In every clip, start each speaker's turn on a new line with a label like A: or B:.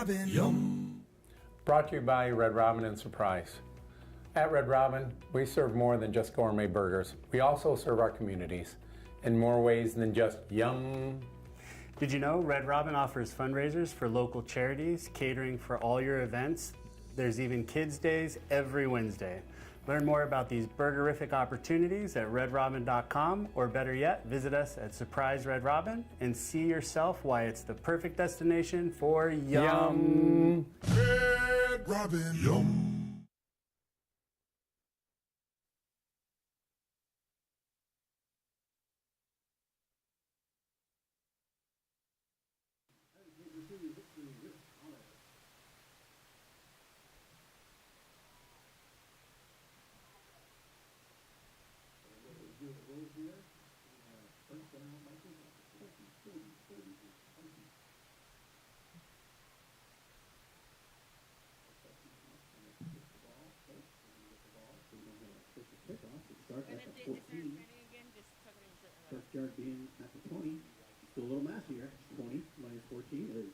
A: Robin. Yum.
B: Brought to you by Red Robin and Surprise. At Red Robin, we serve more than just gourmet burgers. We also serve our communities in more ways than just yum.
C: Did you know Red Robin offers fundraisers for local charities, catering for all your events? There's even Kids Days every Wednesday. Learn more about these burgerific opportunities at redrobin.com, or better yet, visit us at Surprise Red Robin and see yourself why it's the perfect destination for yum.
A: Red Robin. Yum.
D: First yard being at the 20. Still a little messy here. 20 minus 14 is.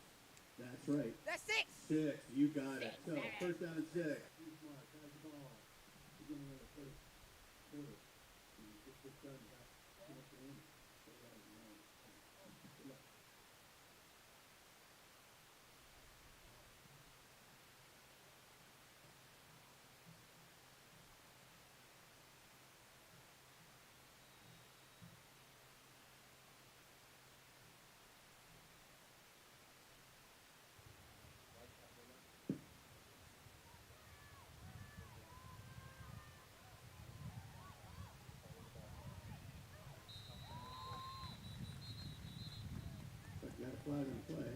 D: That's right.
E: That's 6.
D: 6. You got it. So first down and 6. Eastmark has the ball. Beginning of the first quarter. Get this done. Too much to win. Good luck. Got a flag on the play.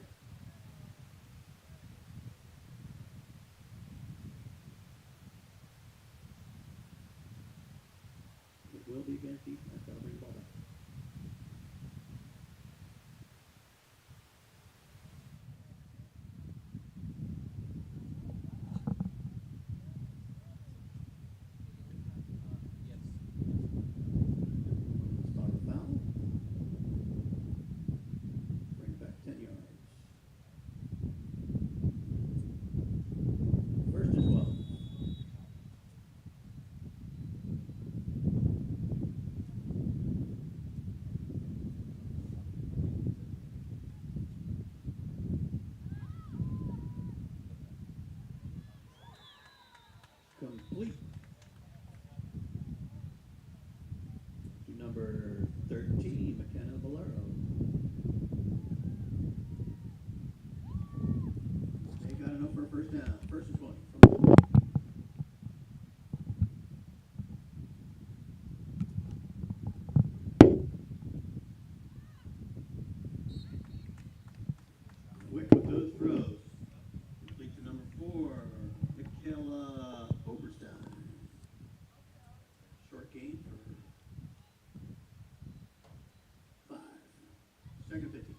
D: It will be against Eastmark. That'll bring the ball back. Start the foul. Bring it back 10 yards. First and 12. Complete to number 13, McKenna Valero. They got enough for a first down. First and 20. Quick with those throws. Complete to number 4, Michaela Oberstein. Short gain for 5. Second 50.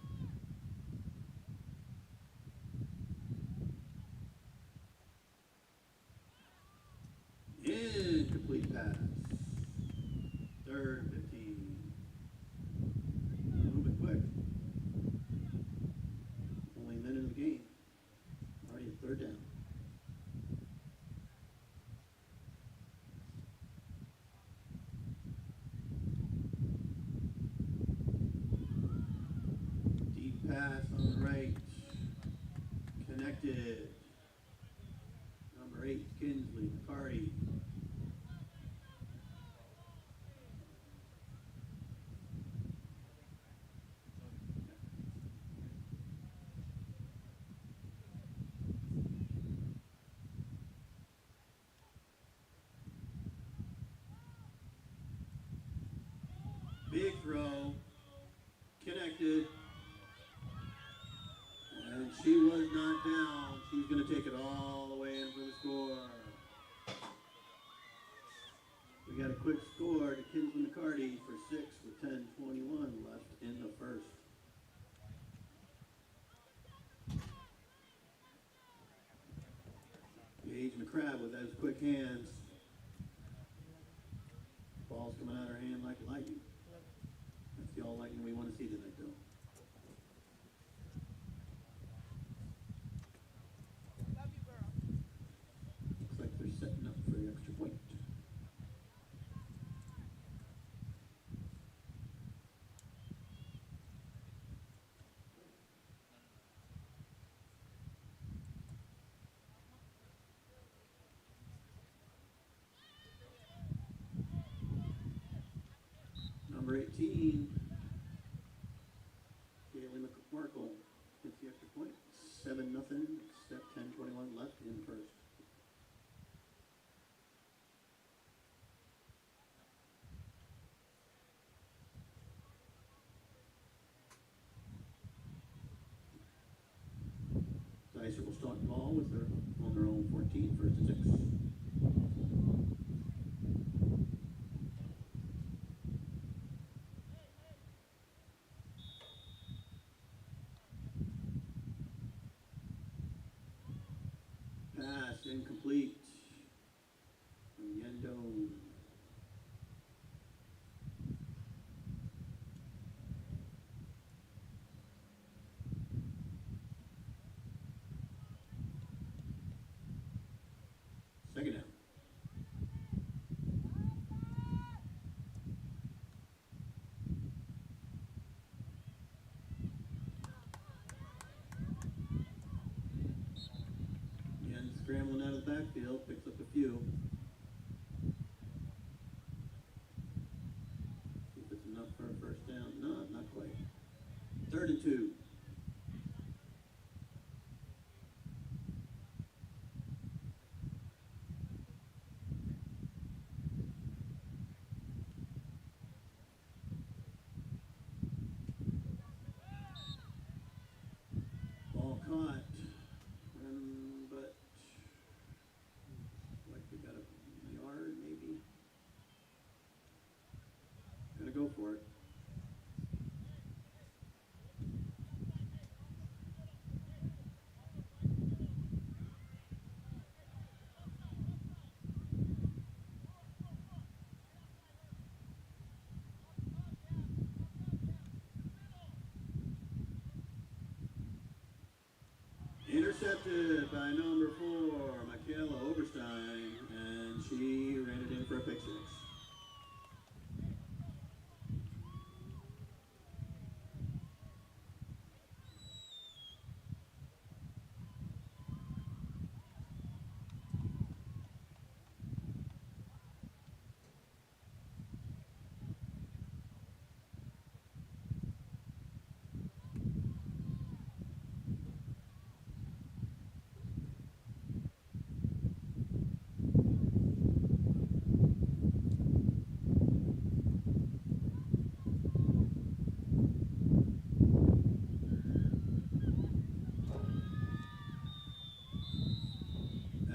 D: Incomplete pass. Third 15. Move it quick. Only a minute of the game. Already at third down. Deep pass on the right. Connected. Number 8, Kinsley McCarty. Big throw, connected, and she was not down. She's going to take it all the way in for the score. We got a quick score to Kinsley McCarty for 6 with 10:21 left in the first. Gage McCrabb with those quick hands. Ball's coming out of her hand like lightning. That's the all lightning we want to see tonight, though. 7-0, set 10:21 left in the first. Dysart will start the ball with their on their own 14, first and 6. Pass incomplete from Yendone. Second down. Yen scrambling out of the backfield, picks up a few. See if it's enough for a first down. No, not quite. 3rd and 2. Ball caught. But like we got a yard maybe. Gonna go for it. Intercepted by number 4, Michaela Oberstein, and she ran it in for a pick 6.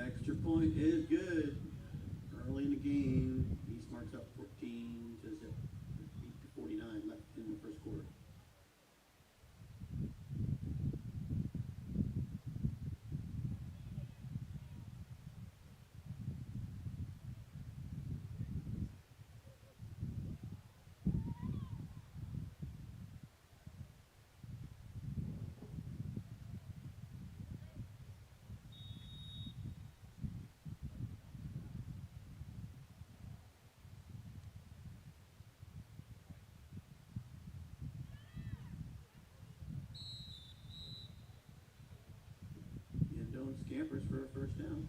D: Extra point is good. Early in the game, Eastmark's up 14 to 0. 8:49 left in the first quarter. Yendone scampers for a first down.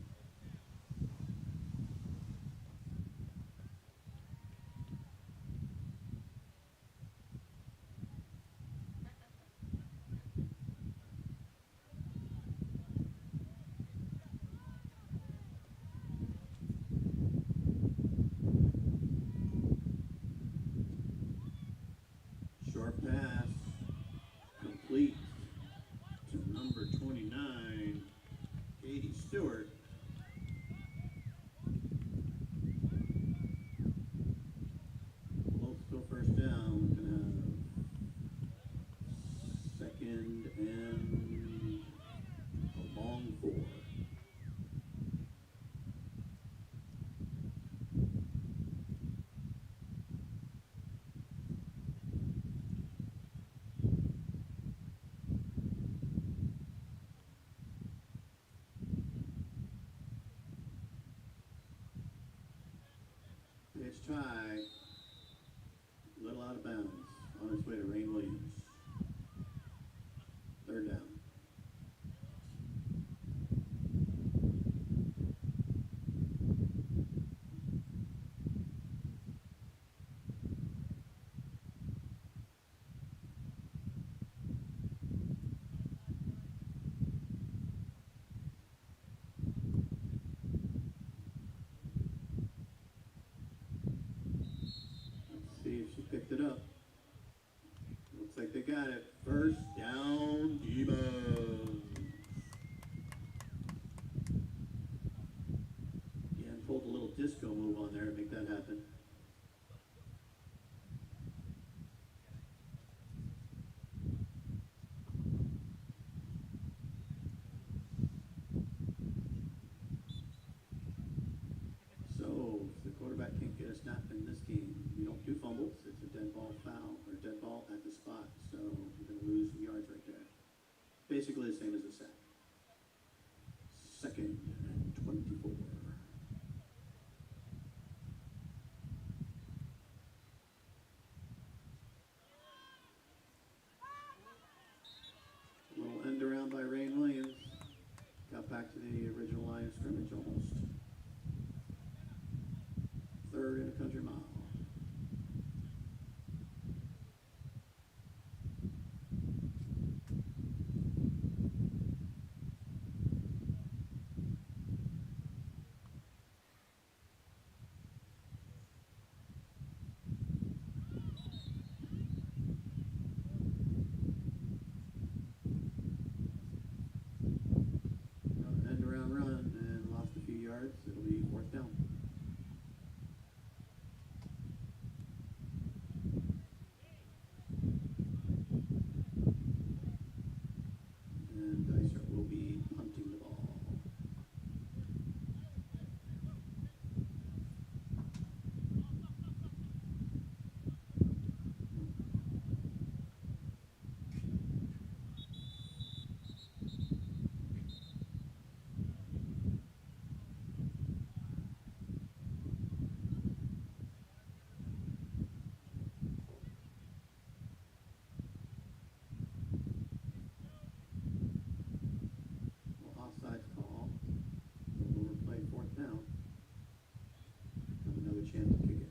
D: Short pass, complete to number 29, Katie Stewart. Wilkesville first down, gonna have 2nd and a long 4. Pitch high, a little out of bounds, on its way to Rain Williams. 3rd down. basically the same as the sack. Second and 24. A little end around by Rain Williams. Got back to the original line of scrimmage almost. Third and a country mile. End around run and lost a few yards. It'll be fourth down. And Dysart will be punting the ball. Offsides call. Overplay fourth down. Have another chance to kick it.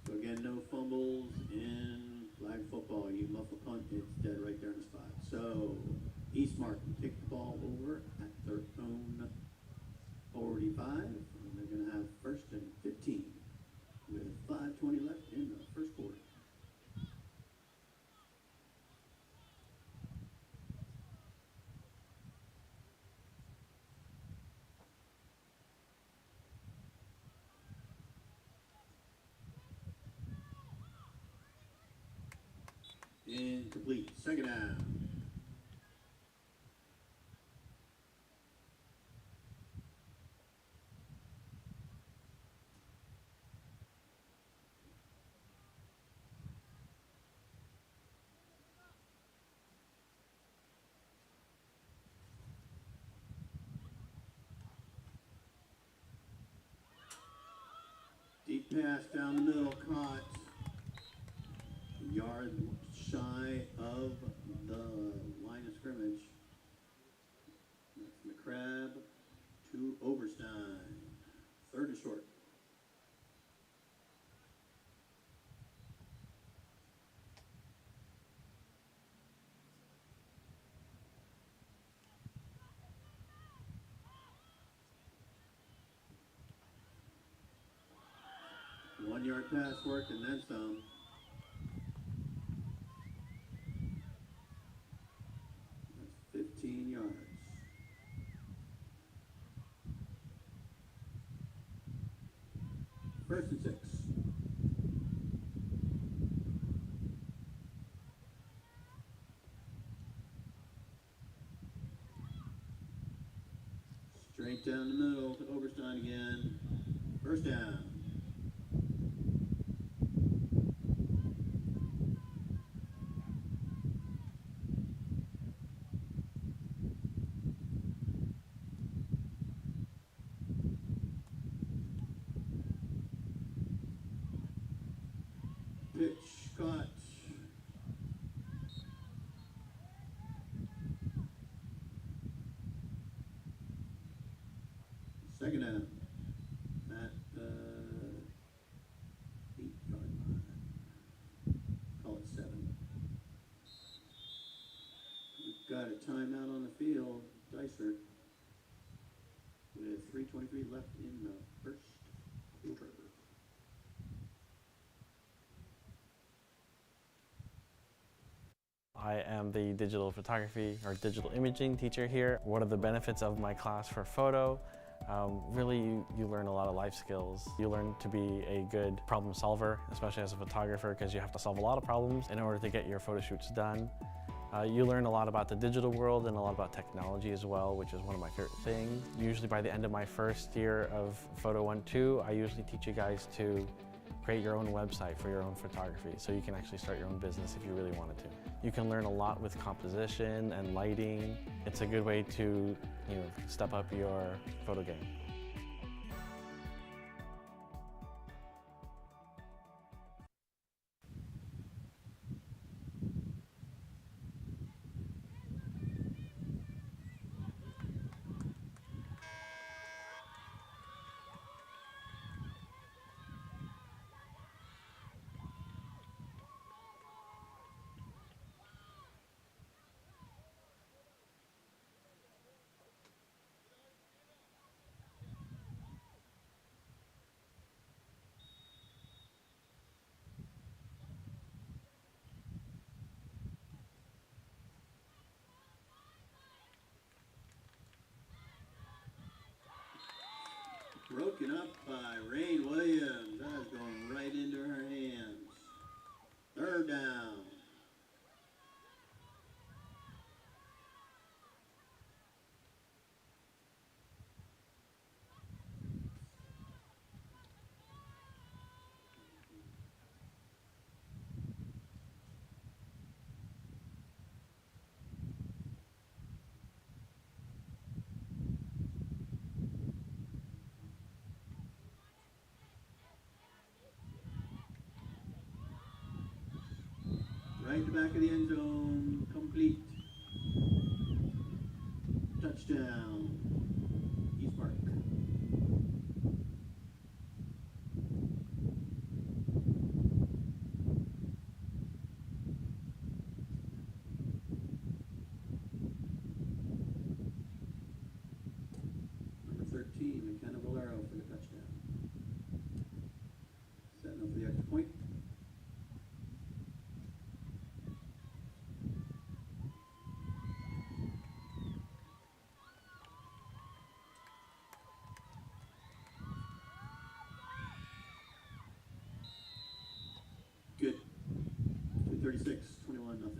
D: So again, no fumbles in flag football. You muff a punt, it's dead right there in the spot. So Eastmark will take the ball over at their own 45, and they're going to have first and 15 with 5:20 left in the first quarter. Incomplete. Second down. Deep pass down the middle, caught. A yard shy of the line of scrimmage. That's McCrabb to Overstein. Third and short. One-yard pass work and then some. That's 15 yards. First and 6. Straight down the middle to Overstein again. First down. Pitch caught. Second down at the 8-yard line. Call it 7. We've got a timeout on the field. Dysart with 3:23 left in the first quarter.
E: I am the digital photography or digital imaging teacher here. What are the benefits of my class for photo? Really, you learn a lot of life skills. You learn to be a good problem solver, especially as a photographer, because you have to solve a lot of problems in order to get your photo shoots done. You learn a lot about the digital world and a lot about technology as well, which is one of my favorite things. Usually by the end of my first year of Photo 1-2, I usually teach you guys to create your own website for your own photography, so you can actually start your own business if you really wanted to. You can learn a lot with composition and lighting. It's a good way to, step up your photo game.
D: Broken up by Rain Williams. That is going right into her hands. Third down. Right to back of the end zone, complete. Touchdown, Eastmark. Number 13, McKenna Valero for the touchdown. Setting up for the extra point. Good. 2:36, 21-0.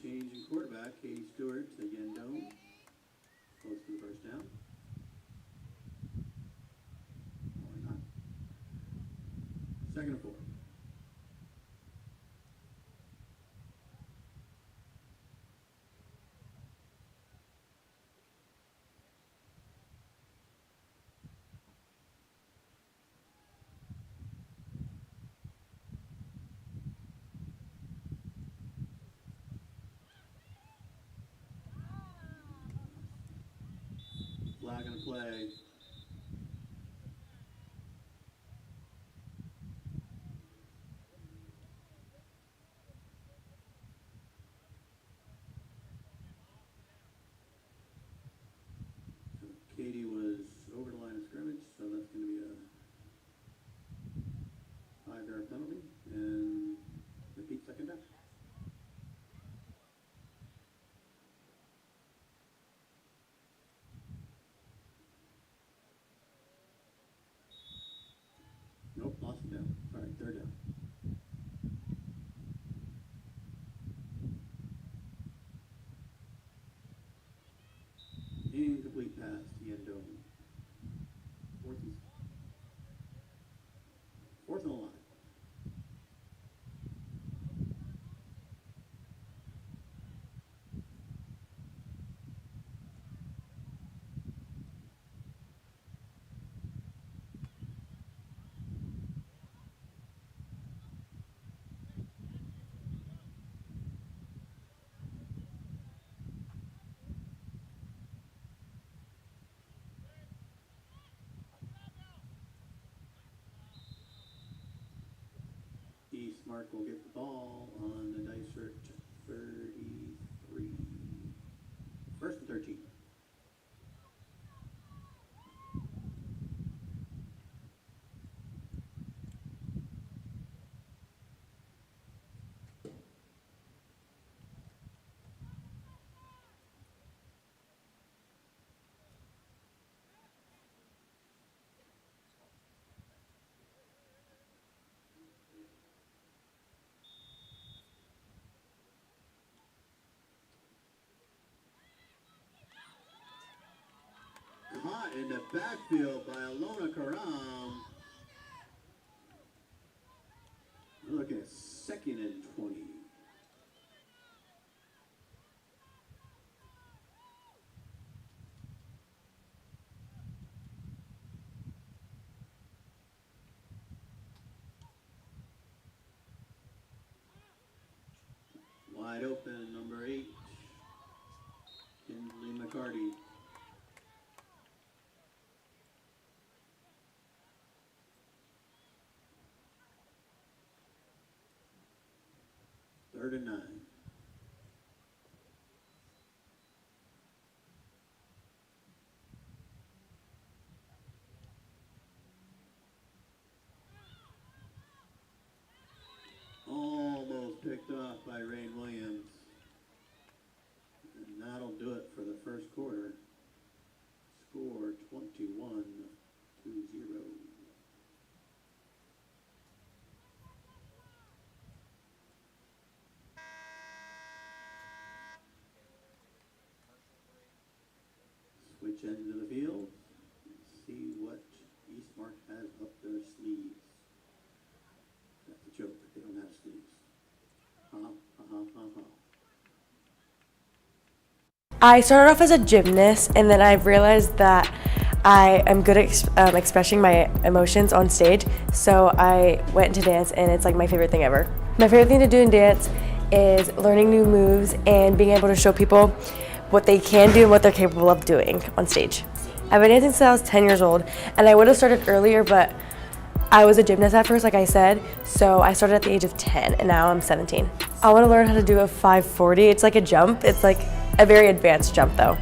D: Change in quarterback, Katie Stewart to Yendo. Close to the first down. Or not. Second and 4. Flag on the play. So Katie was over the line of scrimmage, so that's going to be a 5-yard penalty and repeat second down. Nope, lost it down. Sorry, third down. Incomplete pass to Yendo. Fourth and 1. Eastmark will get the ball on the Dysart 33. First and 13. Caught in the backfield by Alona Karam. We're looking at 2nd and 20. Wide open, number 8, Kinsley McCarty. Third and 9. Almost picked off by Rain Williams. And that'll do it for the first quarter. Score 21-0. Switch end of the field. See what Eastmark has up their sleeves. That's a joke. They don't have sleeves.
F: I started off as a gymnast, and then I realized that I am good at expressing my emotions on stage, so I went into dance, and it's like my favorite thing ever. My favorite thing to do in dance is learning new moves and being able to show people what they can do and what they're capable of doing on stage. I've been dancing since I was 10 years old, and I would have started earlier, but I was a gymnast at first, like I said, so I started at the age of 10, and now I'm 17. I want to learn how to do a 540. It's like a jump. It's like a very advanced jump, though.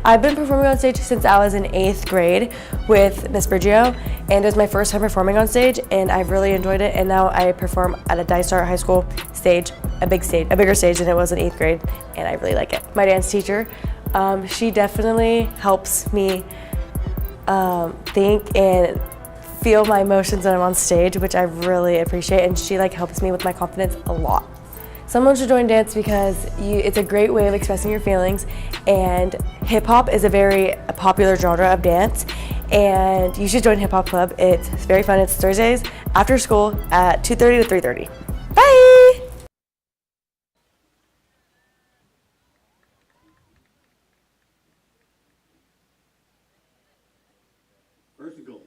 F: I've been performing on stage since I was in 8th grade with Miss Briggio, and it was my first time performing on stage, and I've really enjoyed it, and now I perform at a Dysart High School stage, a bigger stage than it was in 8th grade, and I really like it. My dance teacher, she definitely helps me think and feel my emotions when I'm on stage, which I really appreciate, and she helps me with my confidence a lot. Someone should join dance because it's a great way of expressing your feelings, and hip hop is a very popular genre of dance, and you should join Hip Hop Club. It's very fun. It's Thursdays after school at 2:30 to 3:30. Bye!
D: First and goal.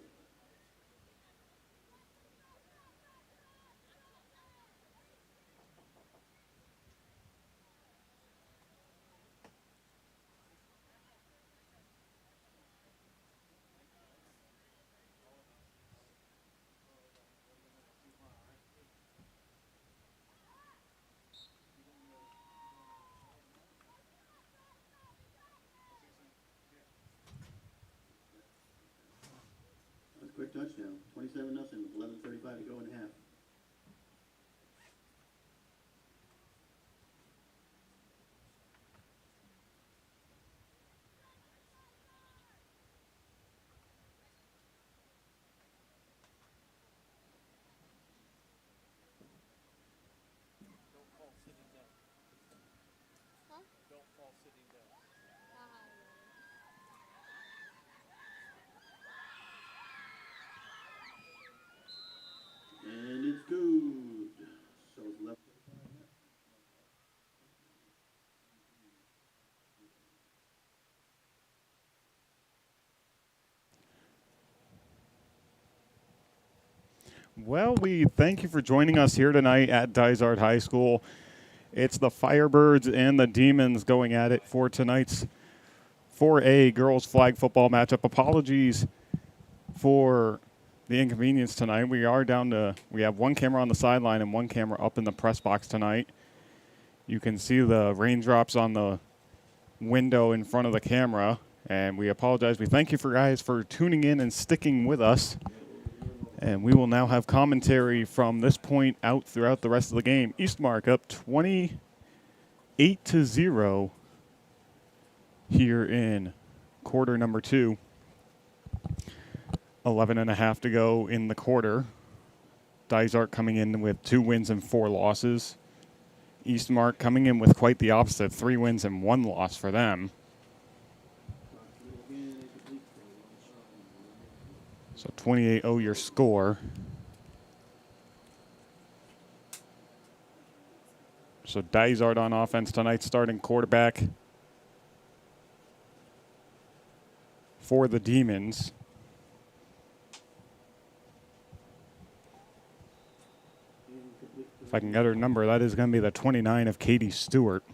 D: That's a quick touchdown. 27-0 with 11:35 to go in half. And it's good. So it's left.
G: Well, we thank you for joining us here tonight at Dysart High School. It's the Firebirds and the Demons going at it for tonight's 4A girls flag football matchup. Apologies for the inconvenience tonight. We have one camera on the sideline and one camera up in the press box tonight. You can see the raindrops on the window in front of the camera, and we apologize. We thank you guys for tuning in and sticking with us. And we will now have commentary from this point out throughout the rest of the game. Eastmark up 28-0 here in quarter number 2. 11.5 to go in the quarter. Dysart coming in with 2 wins and 4 losses. Eastmark coming in with quite the opposite, 3 wins and 1 loss for them. So 28-0 your score. So Dysart on offense tonight, starting quarterback for the Demons. If I can get her number, that is going to be the 29 of Katie Stewart.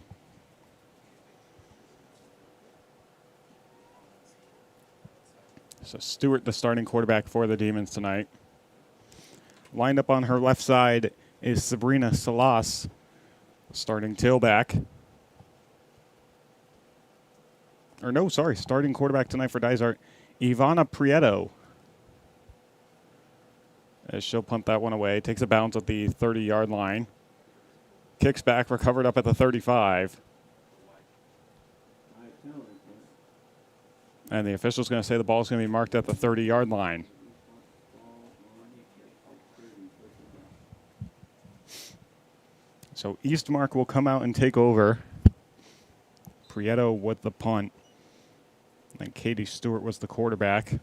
G: So Stewart, the starting quarterback for the Demons tonight. Lined up on her left side is Sabrina Salas, starting tailback. Starting quarterback tonight for Dysart, Ivana Prieto. As she'll punt that one away. Takes a bounce at the 30-yard line. Kicks back, recovered up at the 35. And the official's going to say the ball's going to be marked at the 30-yard line. So Eastmark will come out and take over. Prieto with the punt. And Katie Stewart was the quarterback.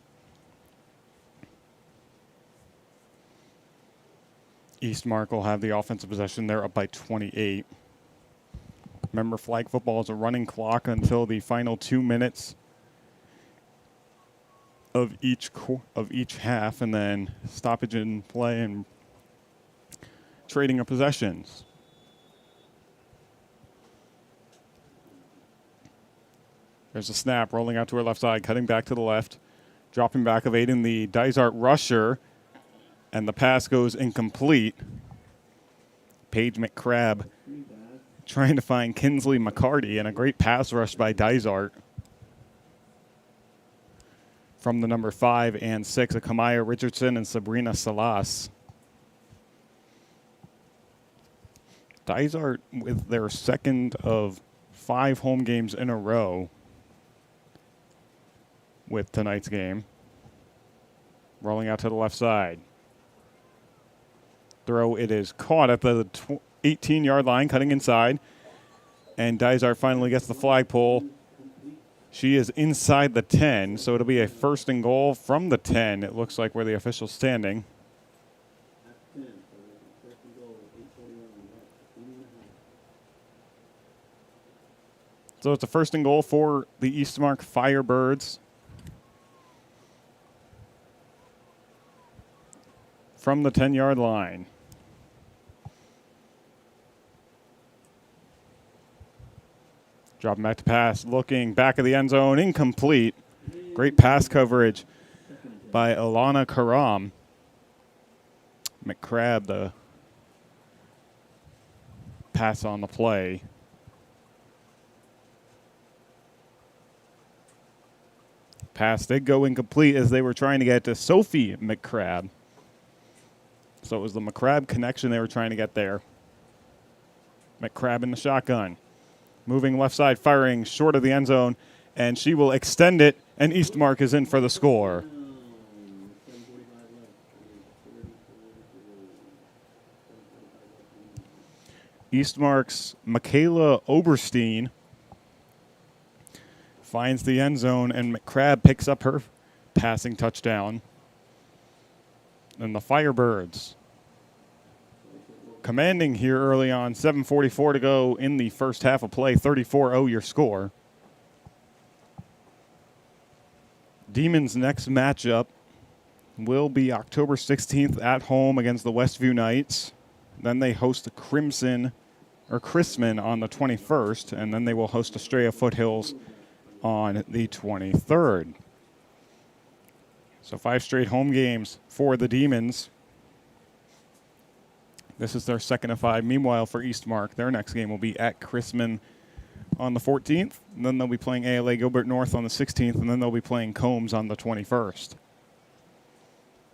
G: Eastmark will have the offensive possession. They're up by 28. Remember, flag football is a running clock until the final 2 minutes of each half, and then stoppage in play and trading of possessions. There's a snap rolling out to her left side, cutting back to the left, dropping back, evading the Dysart rusher, and the pass goes incomplete. Paige McCrabb trying to find Kinsley McCarty, and a great pass rush by Dysart from the number 5 and 6 of Kamaya Richardson and Sabrina Salas. Dysart with their second of 5 home games in a row with tonight's game. Rolling out to the left side. Throw, it is caught at the 18-yard line, cutting inside. And Dysart finally gets the flagpole. She is inside the 10, so it'll be a first and goal from the 10, it looks like, where the official's standing. So it's a first and goal for the Eastmark Firebirds from the 10-yard line. Dropping back to pass, looking back of the end zone, incomplete. Great pass coverage by Alana Karam. McCrabb, the pass on the play. Pass did go incomplete as they were trying to get to Sophie McCrabb. So it was the McCrabb connection they were trying to get there. McCrabb in the shotgun. Moving left side, firing short of the end zone, and she will extend it, and Eastmark is in for the score. Eastmark's Michaela Oberstein finds the end zone, and McCrabb picks up her passing touchdown. And the Firebirds commanding here early on, 7:44 to go in the first half of play, 34-0 your score. Demons' next matchup will be October 16th at home against the Westview Knights. Then they host Crimson on the 21st, and then they will host Estrella Foothills on the 23rd. So 5 straight home games for the Demons. This is their second of 5. Meanwhile, for Eastmark, their next game will be at Chrisman on the 14th. And then they'll be playing ALA Gilbert North on the 16th. And then they'll be playing Combs on the 21st.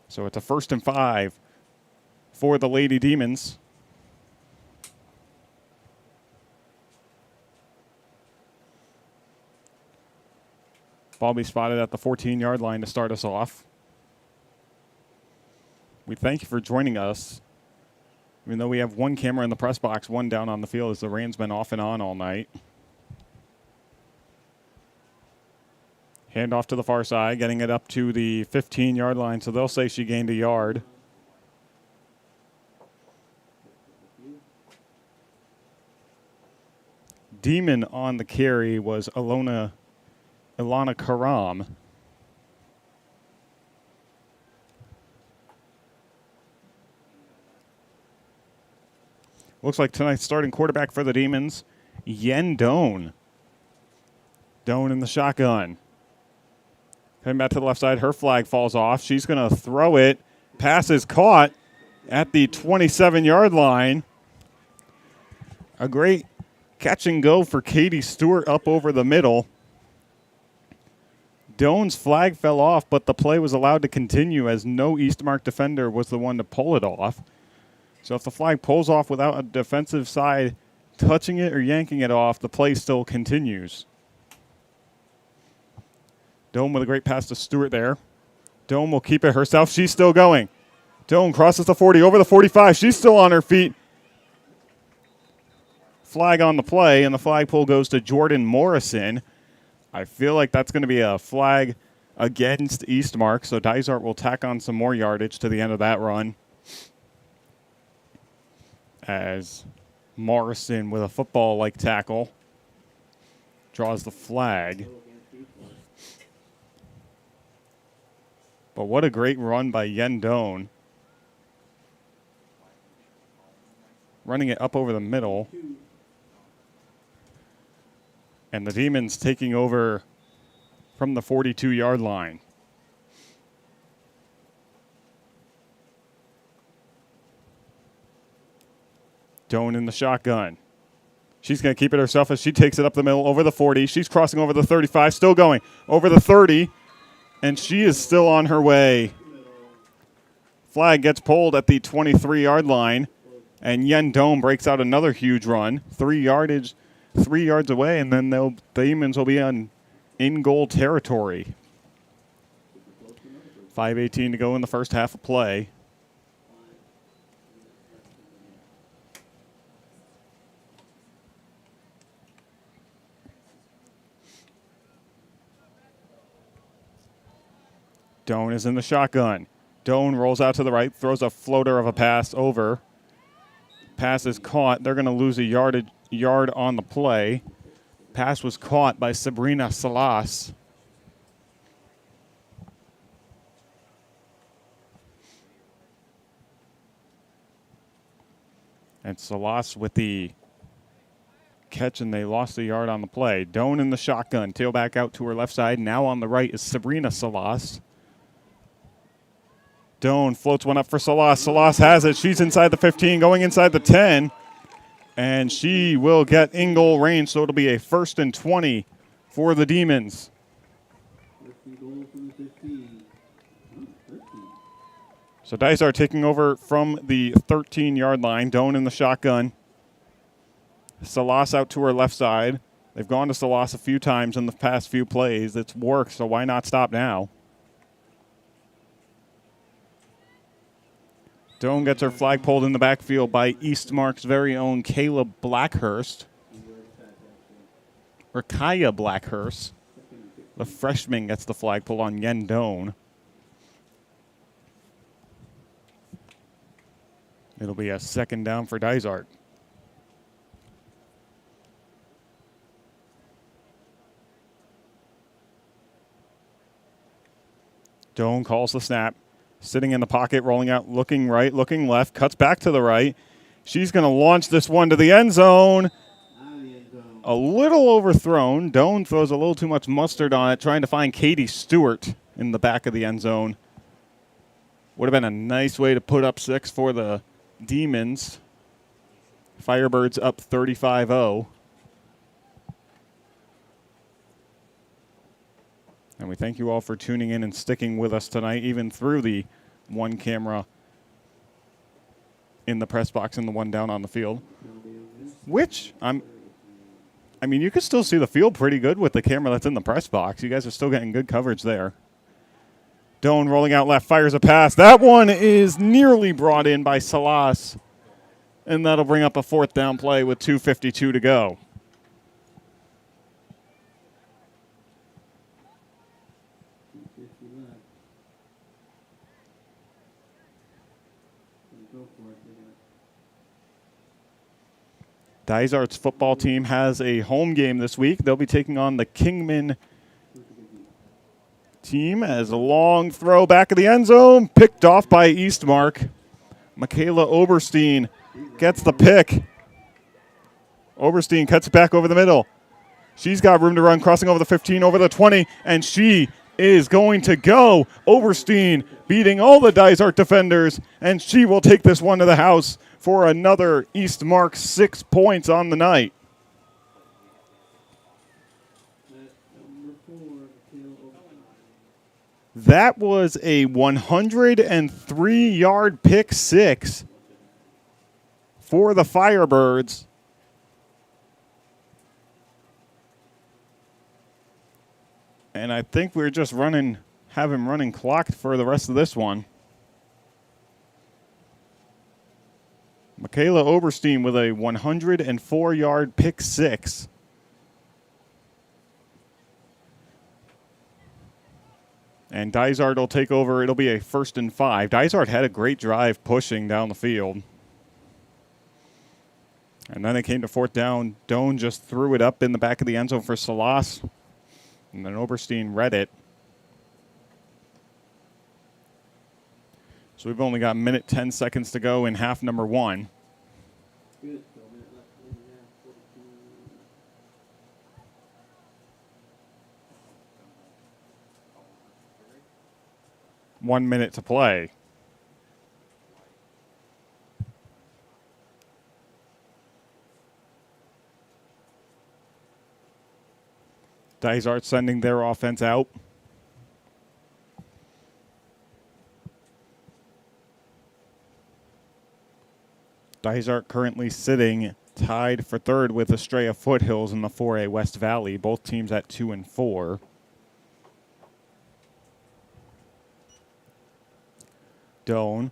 G: So it's a 1st and 5 for the Lady Demons. Ball be spotted at the 14-yard line to start us off. We thank you for joining us. Even though we have one camera in the press box, one down on the field as the rain's been off and on all night. Hand off to the far side, getting it up to the 15-yard line, so they'll say she gained a yard. Demon on the carry was Ilana Karam. Looks like tonight's starting quarterback for the Demons, Yen Doan. Doan in the shotgun. Coming back to the left side, her flag falls off. She's going to throw it. Pass is caught at the 27-yard line. A great catch and go for Katie Stewart up over the middle. Doan's flag fell off, but the play was allowed to continue as no Eastmark defender was the one to pull it off. So if the flag pulls off without a defensive side touching it or yanking it off, the play still continues. Doan with a great pass to Stewart there. Doan will keep it herself. She's still going. Doan crosses the 40, over the 45. She's still on her feet. Flag on the play, and the flag pull goes to Jordan Morrison. I feel like that's going to be a flag against Eastmark, so Dysart will tack on some more yardage to the end of that run. As Morrison with a football-like tackle draws the flag. But what a great run by Yen Doan. Running it up over the middle. And the Demons taking over from the 42-yard line. Doan in the shotgun. She's going to keep it herself as she takes it up the middle over the 40. She's crossing over the 35, still going over the 30, and she is still on her way. Flag gets pulled at the 23-yard line, and Yen Doan breaks out another huge run, 3 yards away, and then the Demons will be in goal territory. 5:18 to go in the first half of play. Doan is in the shotgun. Doan rolls out to the right, throws a floater of a pass over. Pass is caught. They're going to lose a yard on the play. Pass was caught by Sabrina Salas. And Salas with the catch, and they lost a yard on the play. Doan in the shotgun. Tailback out to her left side. Now on the right is Sabrina Salas. Doan floats one up for Salas. Salas has it. She's inside the 15, going inside the 10. And she will get in goal range, so it'll be a 1st and 20 for the Demons. So Dysart taking over from the 13-yard line. Doan in the shotgun. Salas out to her left side. They've gone to Salas a few times in the past few plays. It's worked, so why not stop now? Doan gets her flag pulled in the backfield by Eastmark's very own Caleb Blackhurst. Or Kaya Blackhurst. The freshman gets the flag pulled on Yen Doan. It'll be a 2nd down for Dysart. Doan calls the snap. Sitting in the pocket, rolling out, looking right, looking left, cuts back to the right. She's going to launch this one to the end zone. A little overthrown. Doan throws a little too much mustard on it, trying to find Katie Stewart. in the back of the end zone. Would have been a nice way to put up 6 for the Demons. Firebirds up 35-0. And we thank you all for tuning in and sticking with us tonight, even through the one camera in the press box and the one down on the field. Which, I mean, you can still see the field pretty good with the camera that's in the press box. You guys are still getting good coverage there. Doan rolling out left, fires a pass. That one is nearly brought in by Salas. And that'll bring up a 4th down play with 2:52 to go. Dysart's football team has a home game this week. They'll be taking on the Kingman team as a long throw back of the end zone, picked off by Eastmark. Michaela Oberstein gets the pick. Oberstein cuts it back over the middle. She's got room to run, crossing over the 15, over the 20, and she is going to go. Oberstein beating all the Dysart defenders, and she will take this one to the house for another Eastmark 6 points on the night. That was a 103-yard pick 6 for the Firebirds. And I think we're just have him running clocked for the rest of this one. Michaela Oberstein with a 104-yard pick 6. And Dysart will take over. It'll be a 1st and 5. Dysart had a great drive pushing down the field. And then it came to 4th down. Doan just threw it up in the back of the end zone for Salas. And then Oberstein read it. So we've only got a minute, 10 seconds to go in half number 1. 1 minute to play. Dysart sending their offense out. Dysart currently sitting tied for 3rd with Estrella Foothills in the 4A West Valley. Both teams at 2 and 4. Doan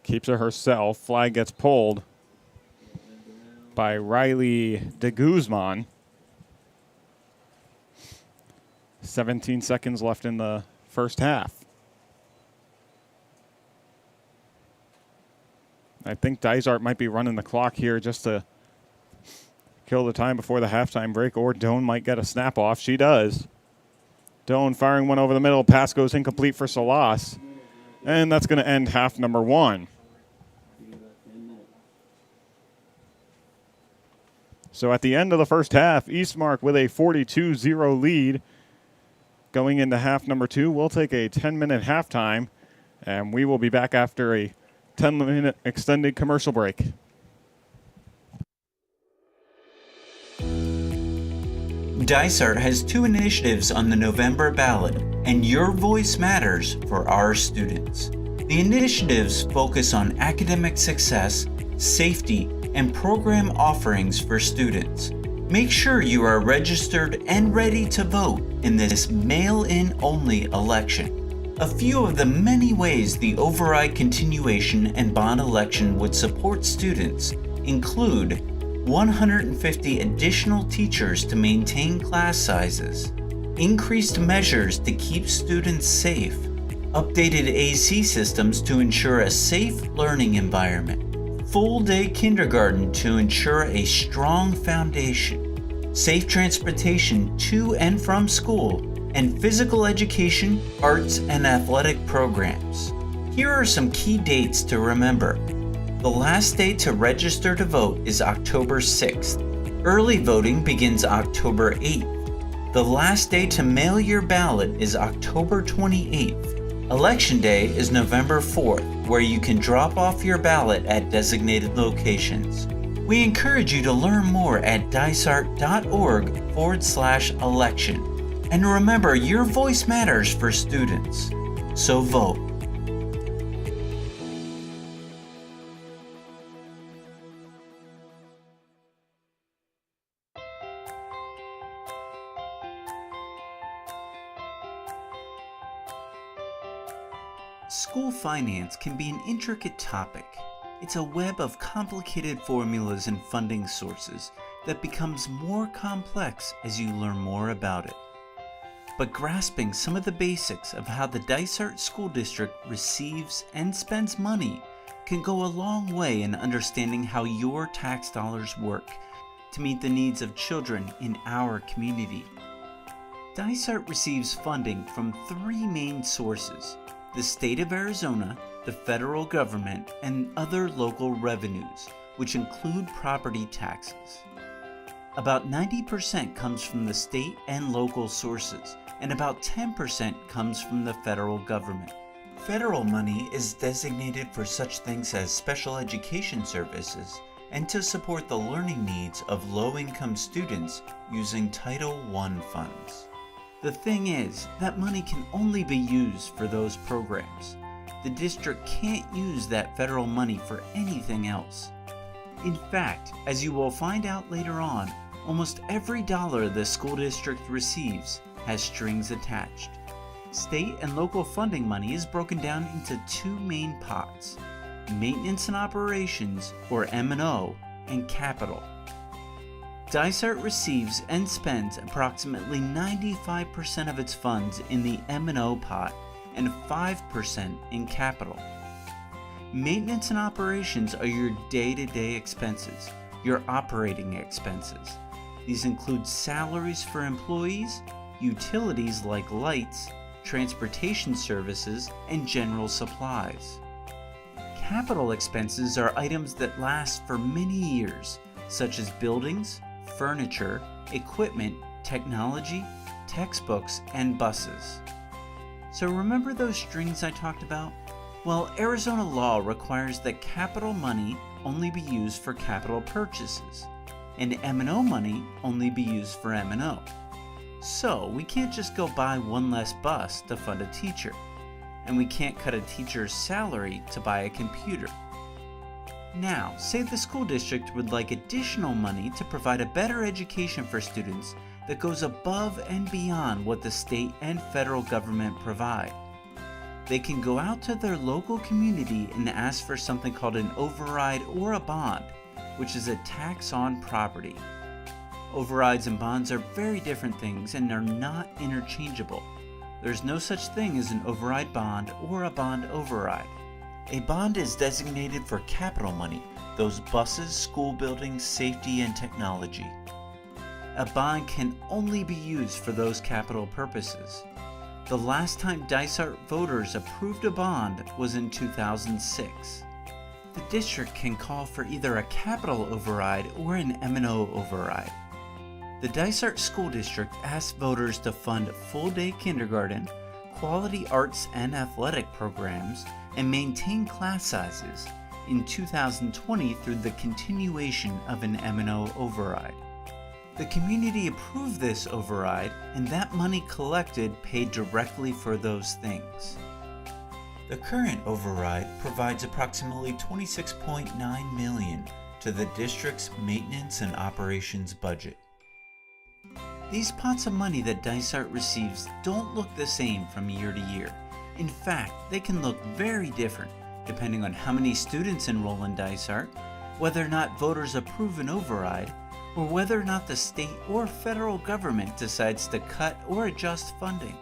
G: keeps it herself. Flag gets pulled by Riley de Guzman. 17 seconds left in the first half. I think Dysart might be running the clock here just to kill the time before the halftime break, or Doan might get a snap off. She does. Doan firing one over the middle. Pass goes incomplete for Salas. And that's going to end half number 1. So at the end of the first half, Eastmark with a 42-0 lead. Going into half number 2, we'll take a 10-minute halftime, and we will be back after a 10-minute extended commercial break.
H: Dysart has 2 initiatives on the November ballot, and your voice matters for our students. The initiatives focus on academic success, safety, and program offerings for students. Make sure you are registered and ready to vote in this mail-in only election. A few of the many ways the override continuation and bond election would support students include 150 additional teachers to maintain class sizes, increased measures to keep students safe, updated AC systems to ensure a safe learning environment, full-day kindergarten to ensure a strong foundation, safe transportation to and from school, and physical education, arts, and athletic programs. Here are some key dates to remember. The last day to register to vote is October 6th. Early voting begins October 8th. The last day to mail your ballot is October 28th. Election Day is November 4th, where you can drop off your ballot at designated locations. We encourage you to learn more at dysart.org/election. And remember, your voice matters for students. So vote. School finance can be an intricate topic. It's a web of complicated formulas and funding sources that becomes more complex as you learn more about it. But grasping some of the basics of how the Dysart School District receives and spends money can go a long way in understanding how your tax dollars work to meet the needs of children in our community. Dysart receives funding from three main sources: the state of Arizona, the federal government, and other local revenues, which include property taxes. About 90% comes from the state and local sources, and about 10% comes from the federal government. Federal money is designated for such things as special education services and to support the learning needs of low-income students using Title I funds. The thing is, that money can only be used for those programs. The district can't use that federal money for anything else. In fact, as you will find out later on, almost every dollar the school district receives has strings attached. State and local funding money is broken down into two main pots: maintenance and operations, or M&O, and capital. Dysart receives and spends approximately 95% of its funds in the M&O pot and 5% in capital. Maintenance and operations are your day-to-day expenses, your operating expenses. These include salaries for employees, utilities like lights, transportation services, and general supplies. Capital expenses are items that last for many years, such as buildings, furniture, equipment, technology, textbooks, and buses. So remember those strings I talked about? Well, Arizona law requires that capital money only be used for capital purchases, and M&O money only be used for M&O. So we can't just go buy one less bus to fund a teacher, and we can't cut a teacher's salary to buy a computer. Now, say the school district would like additional money to provide a better education for students that goes above and beyond what the state and federal government provide. They can go out to their local community and ask for something called an override or a bond, which is a tax on property. Overrides and bonds are very different things and are not interchangeable. There's no such thing as an override bond or a bond override. A bond is designated for capital money, those buses, school buildings, safety, and technology. A bond can only be used for those capital purposes. The last time Dysart voters approved a bond was in 2006. The district can call for either a capital override or an M&O override. The Dysart School District asked voters to fund full-day kindergarten, quality arts and athletic programs, and maintain class sizes in 2020 through the continuation of an M&O override. The community approved this override, and that money collected paid directly for those things. The current override provides approximately $26.9 million to the district's maintenance and operations budget. These pots of money that Dysart receives don't look the same from year to year. In fact, they can look very different depending on how many students enroll in Dysart, whether or not voters approve an override, or whether or not the state or federal government decides to cut or adjust funding.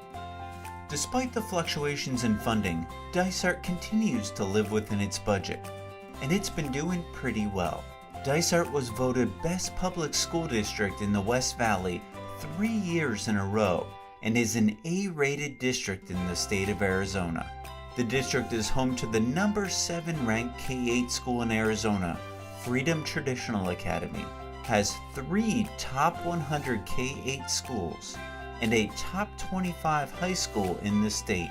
H: Despite the fluctuations in funding, Dysart continues to live within its budget, and it's been doing pretty well. Dysart was voted Best Public School District in the West Valley 3 years in a row and is an A-rated district in the state of Arizona. The district is home to the number 7 ranked K-8 school in Arizona, Freedom Traditional Academy, has 3 top 100 K-8 schools, and a top 25 high school in the state.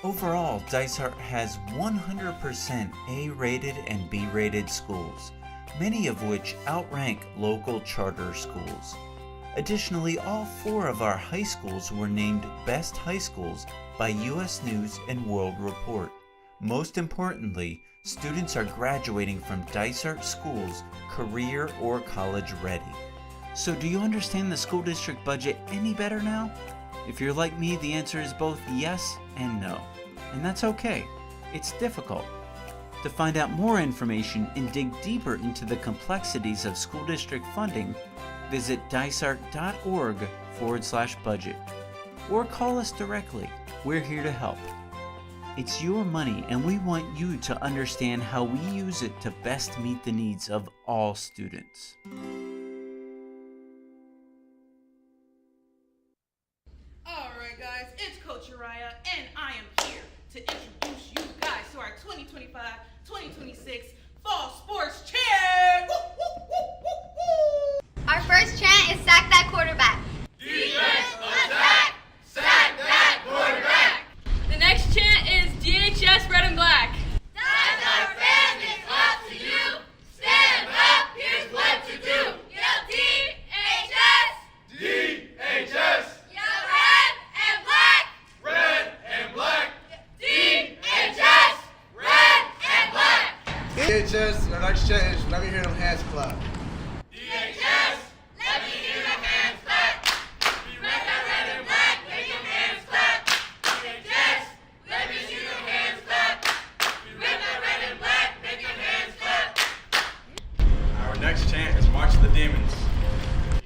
H: Overall, Dysart has 100% A-rated and B-rated schools, many of which outrank local charter schools. Additionally, all 4 of our high schools were named Best High Schools by U.S. News and World Report. Most importantly, students are graduating from Dysart schools career or college ready. So do you understand the school district budget any better now? If you're like me, the answer is both yes and no. And that's okay. It's difficult. To find out more information and dig deeper into the complexities of school district funding, visit dysart.org/budget or call us directly. We're here to help. It's your money, and we want you to understand how we use it to best meet the needs of all students.
I: Alright guys, it's Coach Uriah, and I am here to introduce you guys to our 2025-2026 Fall Sports Chant! Woo, woo, woo, woo, woo.
J: Our first chant is sack that quarterback.
I: Defense attack! Sack that quarterback!
K: The next chant is DHS Red and Black.
I: Dysart fans, it's up to you! Stand up, here's what to do! Yell DHS! DHS! Yell red and black! Red and black! DHS! Red and black!
L: DHS, the next chant is let me hear them hands clap.
I: DHS! Let me hear the hands clap! We read that red and black, make them hands clap! DHS! Let me see them hands clap! We read that red and black, make them hands clap!
M: Our next chant is March the Demons.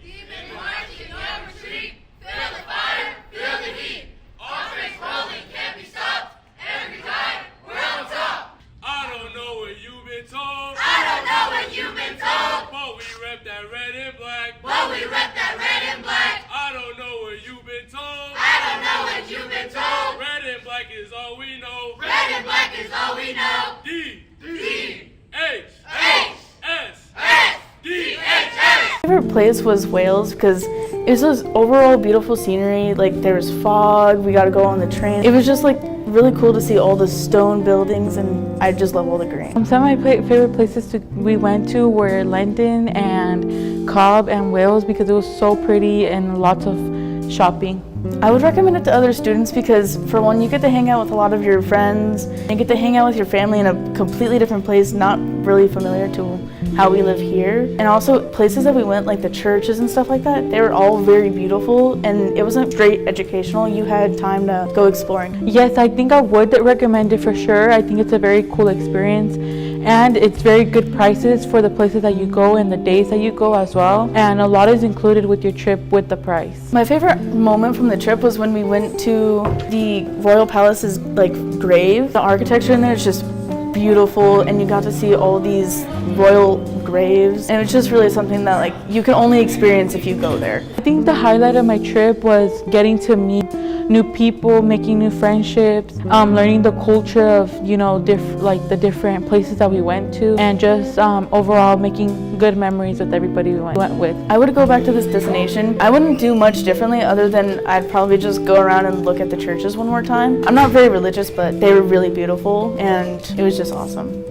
I: Demons marching on retreat, feel the fire, feel the heat. Offense rolling, can't be stopped. Every time, we're on top.
M: I don't know what you've been told,
I: I don't know what you've been told,
M: but we rep that red and black.
I: but we rep that red and black.
M: I don't know what you've been told,
I: I don't know what you've been told.
M: red and black is all we know.
I: Red and black is all we know.
M: D
I: D
M: H
I: H
M: S
I: S
M: D
I: H S.
F: My favorite place was Wales because it was this overall beautiful scenery. Like there was fog, we got to go on the train. It was just like really cool to see all the stone buildings, and I just love all the green.
K: Some of my favorite places we went to were London and Cobb and Wales because it was so pretty and lots of shopping.
F: I would recommend it to other students because, for one, you get to hang out with a lot of your friends, and you get to hang out with your family in a completely different place, not really familiar to how we live here. And also, places that we went, like the churches and stuff like that, they were all very beautiful, and it wasn't straight educational. You had time to go exploring.
K: Yes, I think I would recommend it for sure. I think it's a very cool experience, and it's very good prices for the places that you go and the days that you go as well. And a lot is included with your trip with the price.
F: My favorite moment from the trip was when we went to the Royal Palace's grave. The architecture in there is just beautiful, and you got to see all these royal graves, and it was just really something that you can only experience if you go there.
K: I think the highlight of my trip was getting to meet new people, making new friendships, learning the culture of the different places that we went to, and just overall making good memories with everybody we went with.
F: I would go back to this destination. I wouldn't do much differently other than I'd probably just go around and look at the churches one more time. I'm not very religious, but they were really beautiful, and it was just awesome.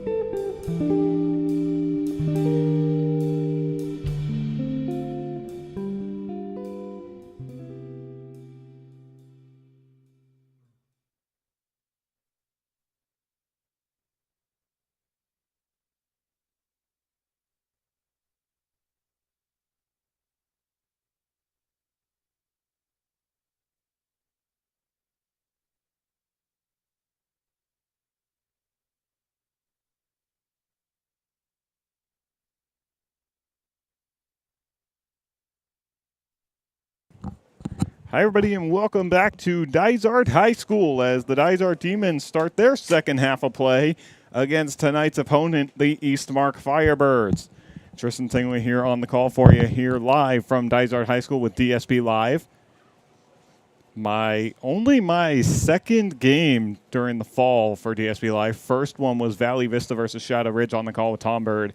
G: Hi, everybody, and welcome back to Dysart High School as the Dysart Demons start their second half of play against tonight's opponent, the Eastmark Firebirds. Tristan Tingley here on the call for you here live from Dysart High School with DSP Live. Only my second game during the fall for DSP Live. First one was Valley Vista versus Shadow Ridge on the call with Tom Bird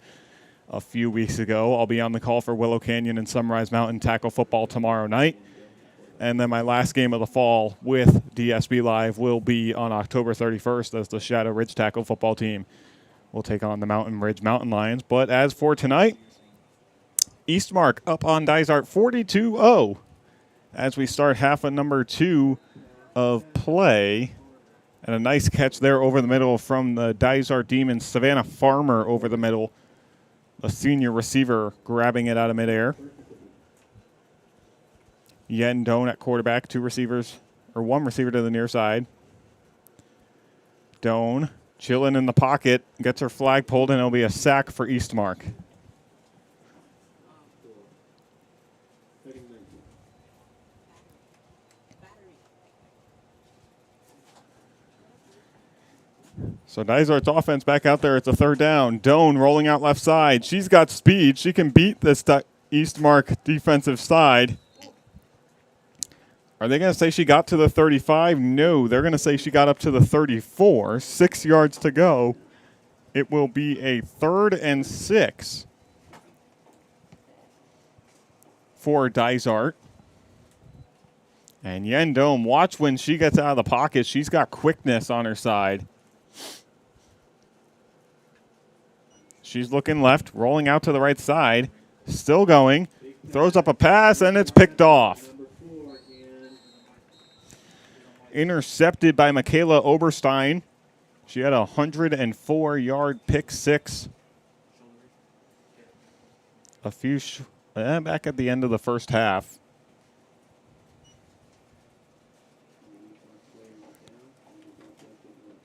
G: a few weeks ago. I'll be on the call for Willow Canyon and Sunrise Mountain tackle football tomorrow night. And then my last game of the fall with DSB Live will be on October 31st as the Shadow Ridge Tackle football team will take on the Mountain Ridge Mountain Lions. But as for tonight, Eastmark up on Dysart 42-0 as we start half of number 2 of play. And a nice catch there over the middle from the Dysart Demons. Savannah Farmer over the middle, a senior receiver grabbing it out of midair. Yen Doan at quarterback, one receiver to the near side. Doan chilling in the pocket, gets her flag pulled, and it'll be a sack for Eastmark. So Dysart's offense back out there. It's a third down. Doan rolling out left side. She's got speed. She can beat this Eastmark defensive side. Are they going to say she got to the 35? No, they're going to say she got up to the 34. 6 yards to go. It will be a 3rd and 6 for Dysart. And Yen Doan, watch when she gets out of the pocket. She's got quickness on her side. She's looking left, rolling out to the right side. Still going. Throws up a pass, and it's picked off. Intercepted by Michaela Oberstein. She had a 104-yard pick six. Back at the end of the first half.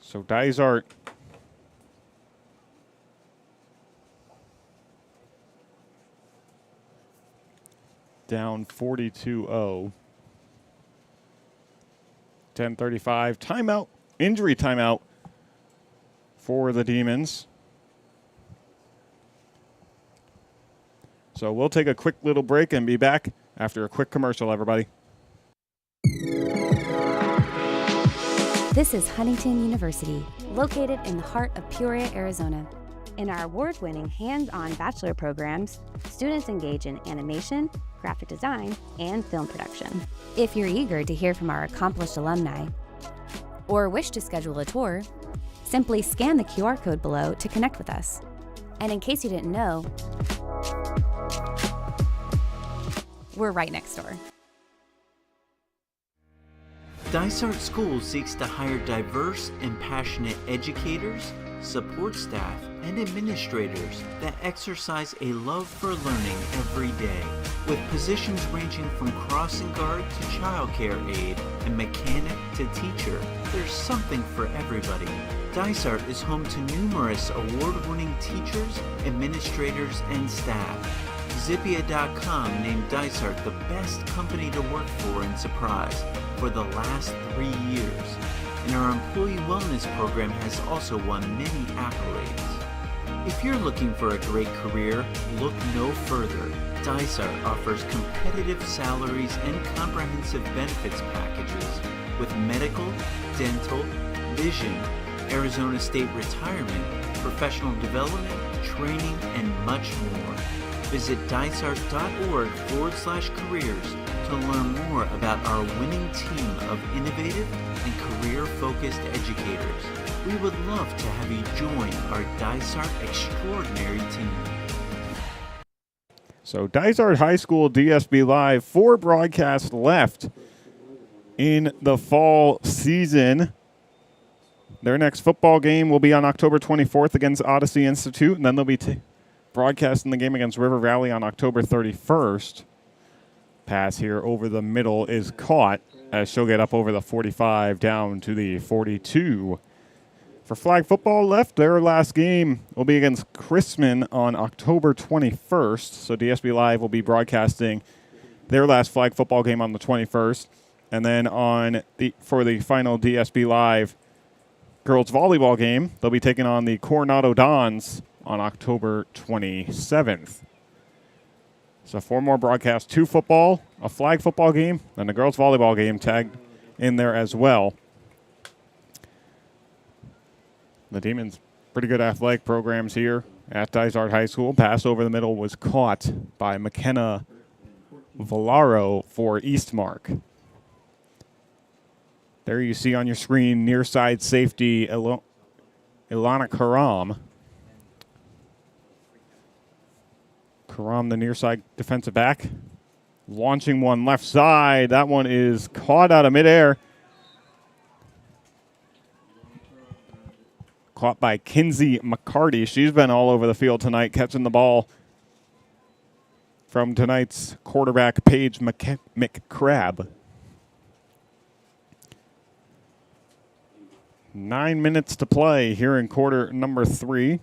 G: So Dysart down 42-0. 10:35 timeout, injury timeout for the Demons. So we'll take a quick little break and be back after a quick commercial, everybody.
N: This is Huntington University, located in the heart of Peoria, Arizona. In our award-winning hands-on bachelor programs, students engage in animation, graphic design, and film production. If you're eager to hear from our accomplished alumni or wish to schedule a tour, simply scan the QR code below to connect with us. And in case you didn't know, we're right next door.
H: Dysart School seeks to hire diverse and passionate educators, support staff, and administrators that exercise a love for learning every day. With positions ranging from crossing guard to childcare aide and mechanic to teacher, there's something for everybody. Dysart is home to numerous award-winning teachers, administrators, and staff. Zippia.com named Dysart the best company to work for in Surprise for the last 3 years. And our employee wellness program has also won many accolades. If you're looking for a great career, look no further. Dysart offers competitive salaries and comprehensive benefits packages with medical, dental, vision, Arizona State retirement, professional development, training, and much more. Visit dysart.org/careers to learn more about our winning team of innovative and career-focused educators. We would love to have you join our Dysart Extraordinary team.
G: So Dysart High School DSB Live, 4 broadcasts left in the fall season. Their next football game will be on October 24th against Odyssey Institute, and then they'll be broadcasting the game against River Valley on October 31st. Pass here over the middle is caught as she'll get up over the 45 down to the 42. For flag football left, their last game will be against Chrisman on October 21st. So DSB Live will be broadcasting their last flag football game on the 21st. And then for the final DSB Live girls volleyball game, they'll be taking on the Coronado Dons on October 27th. So 4 more broadcasts, 2 football, a flag football game, and a girls volleyball game tagged in there as well. The Demons, pretty good athletic programs here at Dysart High School. Pass over the middle was caught by McKenna Villaro for Eastmark. There you see on your screen near side safety Ilana Karam. Karam, the near side defensive back. Launching one left side. That one is caught out of midair. Caught by Kinsey McCarty. She's been all over the field tonight, catching the ball from tonight's quarterback, Paige McCrabb. 9 minutes to play here in quarter number 3.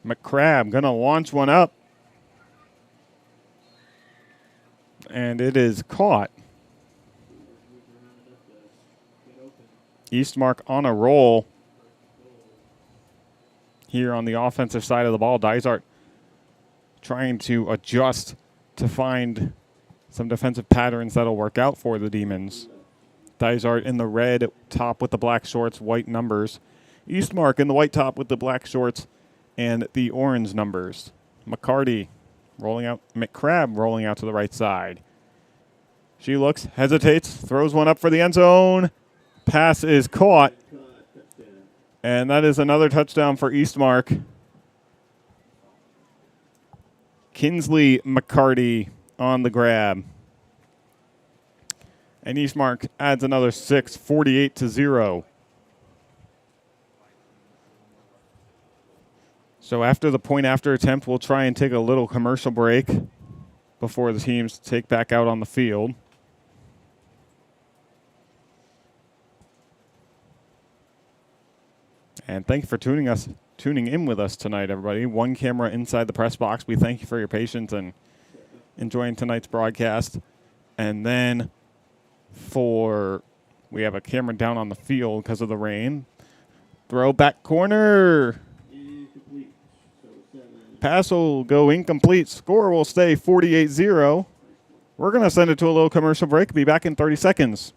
G: McCrabb going to launch one up. And it is caught. Eastmark on a roll here on the offensive side of the ball. Dysart trying to adjust to find some defensive patterns that'll work out for the Demons. Dysart in the red top with the black shorts, white numbers. Eastmark in the white top with the black shorts and the orange numbers. McCarty rolling out, McCrabb rolling out to the right side. She looks, hesitates, throws one up for the end zone. Pass is caught. And that is another touchdown for Eastmark. Kinsley McCarty on the grab. And Eastmark adds another 6, 48-0. So after the point after attempt, we'll try and take a little commercial break before the teams take back out on the field. And thank you for tuning in with us tonight, everybody. One camera inside the press box. We thank you for your patience and enjoying tonight's broadcast. And then we have a camera down on the field because of the rain. Throw back corner. Pass will go incomplete. Score will stay 48-0. We're going to send it to a little commercial break. Be back in 30 seconds.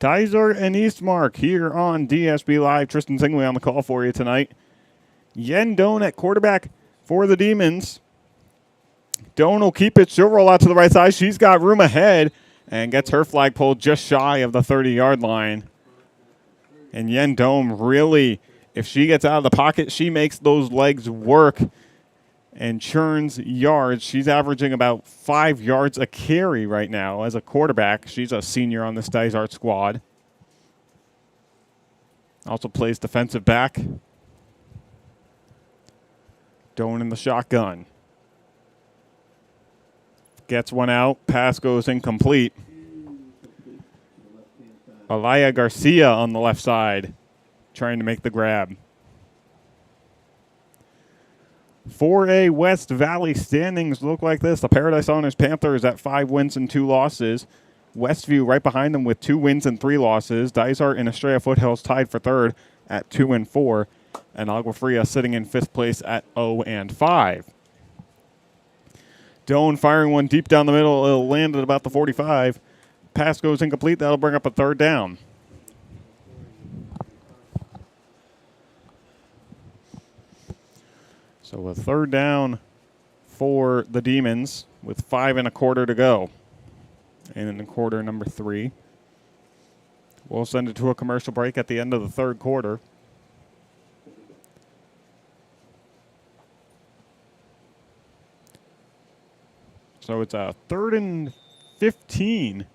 G: Dysart and Eastmark here on DSB Live. Tristan Singley on the call for you tonight. Yen Doan at quarterback for the Demons. Doan will keep it. She'll roll out to the right side. She's got room ahead and gets her flagpole just shy of the 30-yard line. And Yen Doan really, if she gets out of the pocket, she makes those legs work and churns yards. She's averaging about 5 yards a carry right now as a quarterback. She's a senior on this Dysart squad. Also plays defensive back. Doan in the shotgun. Gets one out. Pass goes incomplete. Alaya Garcia on the left side trying to make the grab. 4A West Valley standings look like this. The Paradise Honors Panthers at 5 wins and 2 losses. Westview right behind them with 2 wins and 3 losses. Dysart and Estrella Foothills tied for third at 2 and 4. And Agua Fria sitting in 5th place at 0 and 5. Doan firing one deep down the middle. It'll land at about the 45. Pass goes incomplete. That'll bring up a 3rd down. So a 3rd down for the Demons with 5 1/4 to go. And in quarter number 3. We'll send it to a commercial break at the end of the 3rd quarter. So it's a 3rd and 15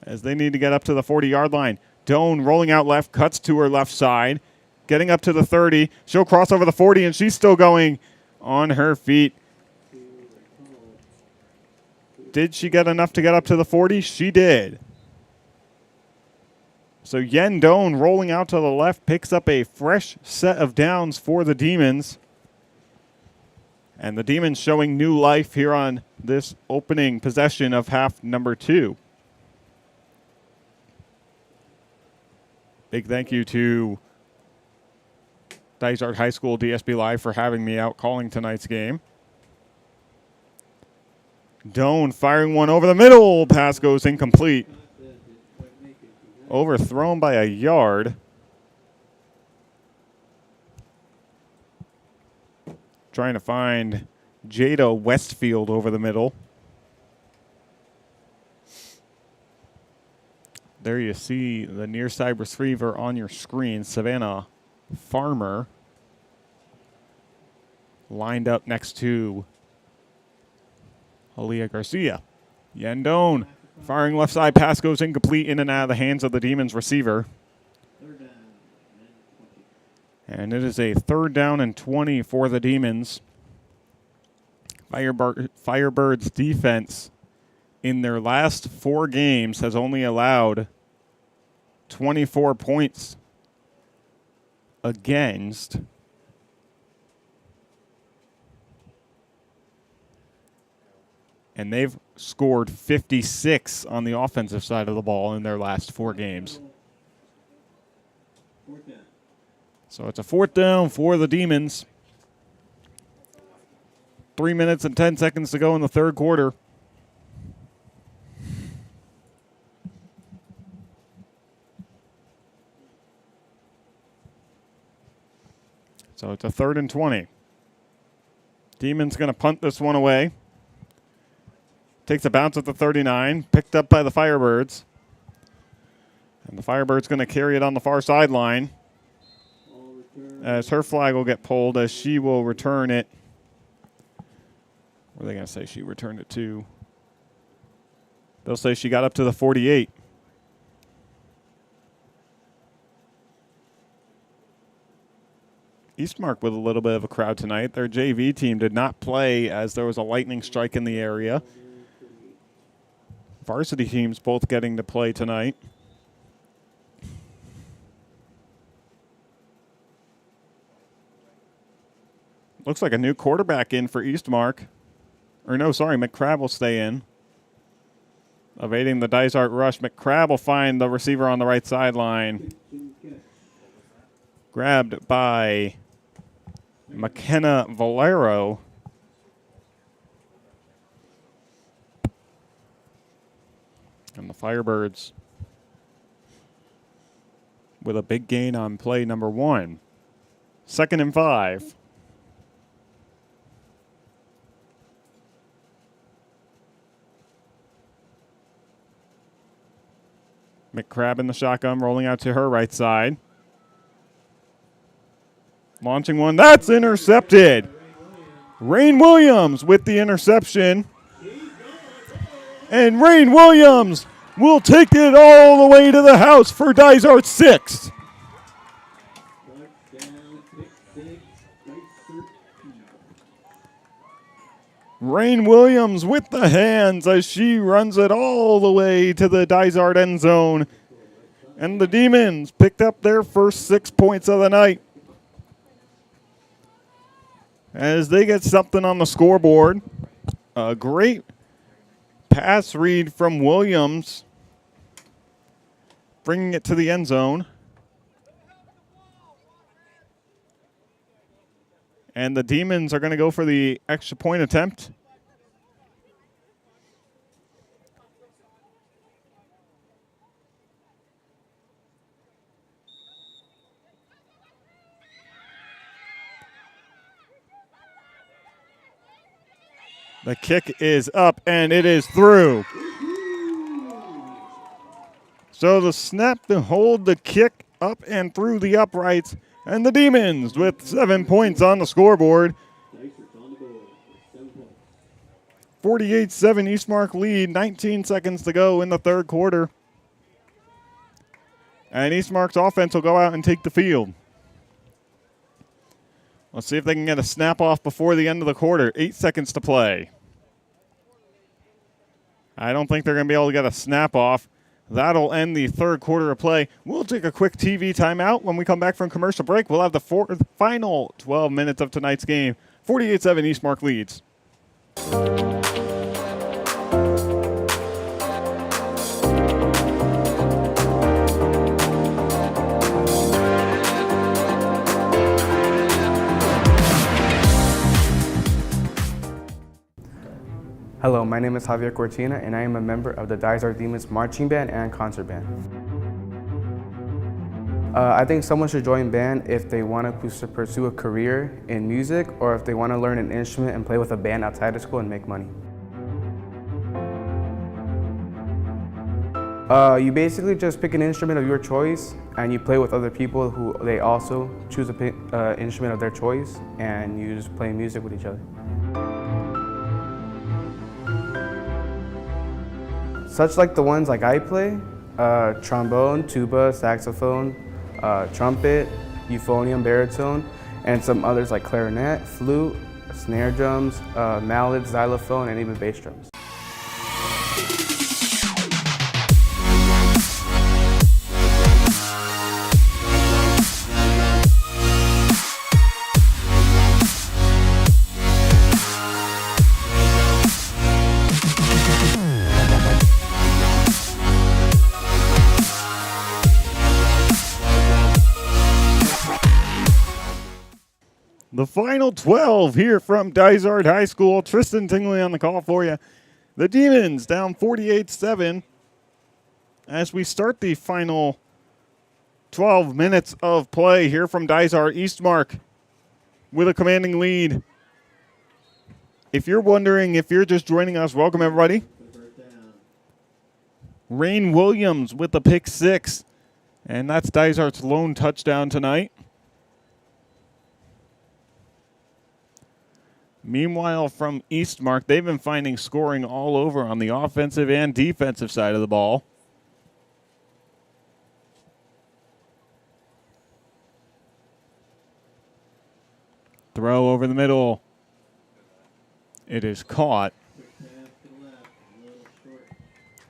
G: as they need to get up to the 40-yard line. Doan rolling out left, cuts to her left side. Getting up to the 30. She'll cross over the 40, and she's still going on her feet. Did she get enough to get up to the 40? She did. So Yen Doan rolling out to the left picks up a fresh set of downs for the Demons. And the Demons showing new life here on this opening possession of half number 2. Big thank you to Dysart High School DSB Live for having me out calling tonight's game. Doan firing one over the middle. Pass goes incomplete. Overthrown by a yard. Trying to find Jada Westfield over the middle. There you see the near side receiver on your screen, Savannah Farmer, lined up next to Aaliyah Garcia. Yandone firing left side, pass goes incomplete, in and out of the hands of the Demons receiver. And it is a 3rd down and 20 for the Demons. Firebirds defense in their last 4 games has only allowed 24 points against. And they've scored 56 on the offensive side of the ball in their last 4 games. So it's a 4th down for the Demons. 3 minutes and 10 seconds to go in the 3rd quarter. So it's a 3rd and 20. Demons going to punt this one away. Takes a bounce at the 39, picked up by the Firebirds. And the Firebirds going to carry it on the far sideline, as her flag will get pulled, as she will return it. What are they going to say she returned it to? They'll say she got up to the 48. Eastmark with a little bit of a crowd tonight. Their JV team did not play as there was a lightning strike in the area. Varsity teams both getting to play tonight. Looks like a new quarterback in for Eastmark. Or no, sorry, McCrabb will stay in. Evading the Dysart rush. McCrabb will find the receiver on the right sideline. Grabbed by McKenna Valero. And the Firebirds with a big gain on play number 1. 2nd and 5. McCrabb in the shotgun, rolling out to her right side. Launching one, that's intercepted. Rain Williams with the interception. And Rain Williams will take it all the way to the house for Dysart 6. Rain Williams with the hands as she runs it all the way to the Dysart end zone. And the Demons picked up their first 6 points of the night, as they get something on the scoreboard. A great pass read from Williams, bringing it to the end zone. And the Demons are going to go for the extra point attempt. The kick is up, and it is through. So the snap, the hold, the kick up and through the uprights. And the Demons with 7 points on the scoreboard. 48-7 Eastmark lead, 19 seconds to go in the 3rd quarter. And Eastmark's offense will go out and take the field. Let's see if they can get a snap off before the end of the quarter. 8 seconds to play. I don't think they're going to be able to get a snap off. That'll end the 3rd quarter of play. We'll take a quick TV timeout. When we come back from commercial break, we'll have the final 12 minutes of tonight's game 48-7 Eastmark leads.
O: Hello, my name is Javier Cortina, and I am a member of the Dysart Demons Marching Band and Concert Band. I think someone should join band if they want to pursue a career in music, or if they want to learn an instrument and play with a band outside of school and make money. You basically just pick an instrument of your choice, and you play with other people who they also choose an instrument of their choice, and you just play music with each other. Such like the ones like I play, trombone, tuba, saxophone, trumpet, euphonium, baritone, and some others like clarinet, flute, snare drums, mallet, xylophone, and even bass drums.
G: The final 12 here from Dysart High School. Tristan Tingley on the call for you. The Demons down 48-7 as we start the final 12 minutes of play here from Dysart. Eastmark with a commanding lead. If you're wondering, if you're just joining us, welcome everybody. Rain Williams with the pick 6, and that's Dysart's lone touchdown tonight. Meanwhile, from Eastmark, they've been finding scoring all over on the offensive and defensive side of the ball. Throw over the middle. It is caught.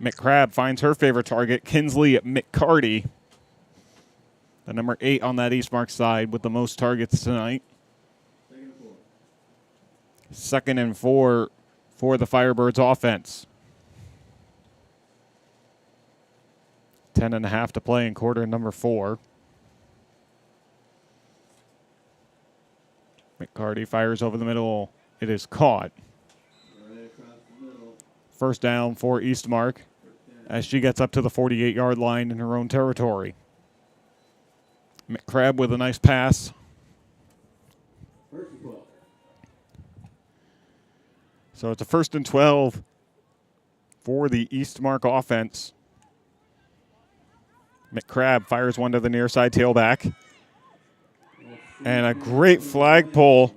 G: McCrabb finds her favorite target, Kinsley McCarty. The number 8 on that Eastmark side with the most targets tonight. 2nd and 4 for the Firebirds offense. 10.5 to play in quarter number 4. McCarty fires over the middle. It is caught. First down for Eastmark as she gets up to the 48-yard line in her own territory. McCrabb with a nice pass. So it's a 1st and 12 for the Eastmark offense. McCrabb fires one to the near side tailback. And a great flagpole.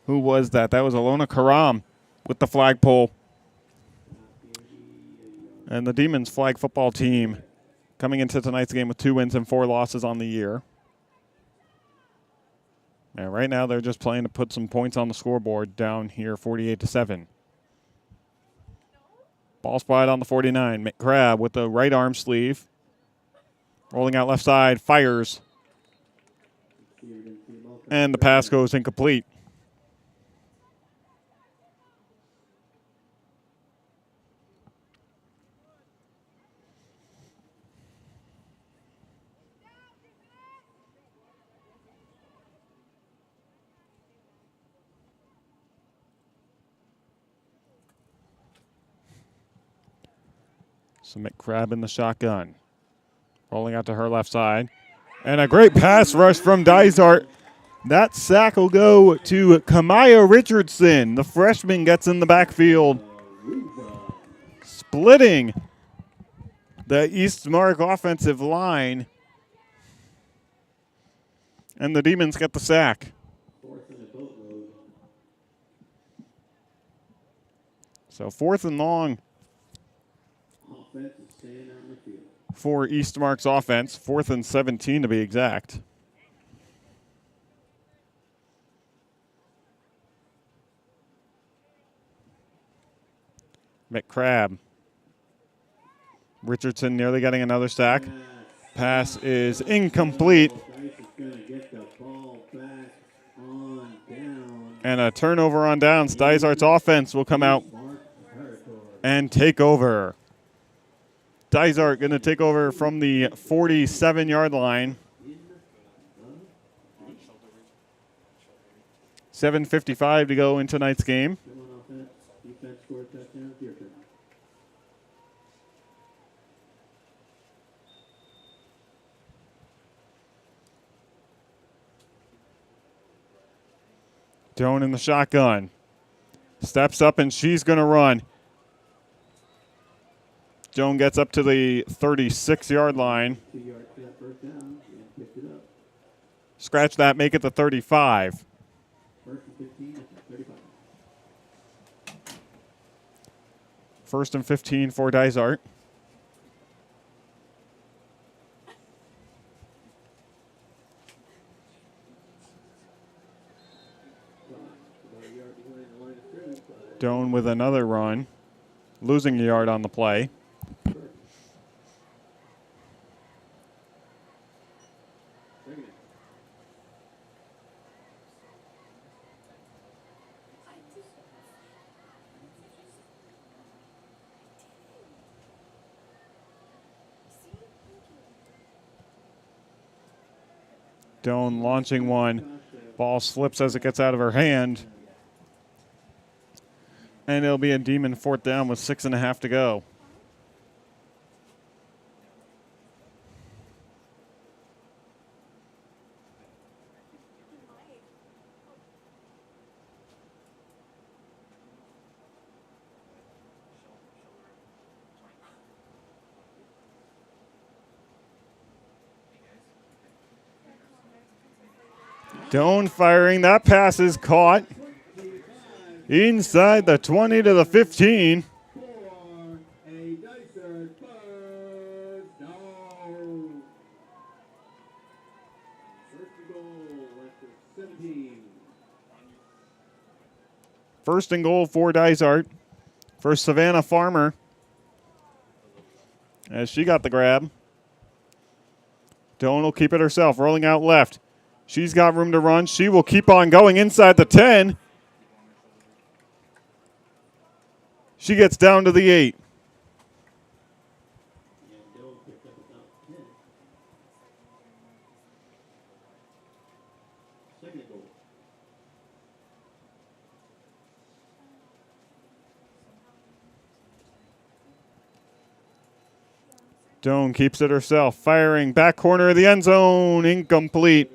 G: Who was that? That was Alona Karam with the flagpole. And the Demons flag football team coming into tonight's game with 2 wins and 4 losses on the year. And right now they're just playing to put some points on the scoreboard down here 48-7. Ball spot on the 49. McCrabb with the right arm sleeve. Rolling out left side, fires. And the pass goes incomplete. So McCrabb in the shotgun. Rolling out to her left side. And a great pass rush from Dysart. That sack will go to Kamaya Richardson. The freshman gets in the backfield. Splitting the Eastmark offensive line. And the Demons get the sack. So 4th and long for Eastmark's offense. 4th and 17 to be exact. McCrabb. Richardson nearly getting another sack. Pass is incomplete. And a turnover on downs. Dysart's offense will come out and take over. Dysart going to take over from the 47-yard line. 7:55 to go in tonight's game. Doan in the shotgun. Steps up and she's going to run. Doan gets up to the 36-yard line. Scratch that, make it the 35. First and 15 for Dysart. Doan with another run, losing a yard on the play. Doan launching one. Ball slips as it gets out of her hand. And it'll be a Demon fourth down with 6.5 to go. Doan firing. That pass is caught. Inside the 20 to the 15. First and goal for Dysart. For Savannah Farmer. As she got the grab. Doan will keep it herself, rolling out left. She's got room to run. She will keep on going inside the 10. She gets down to the 8. Doan keeps it herself, firing back corner of the end zone, incomplete.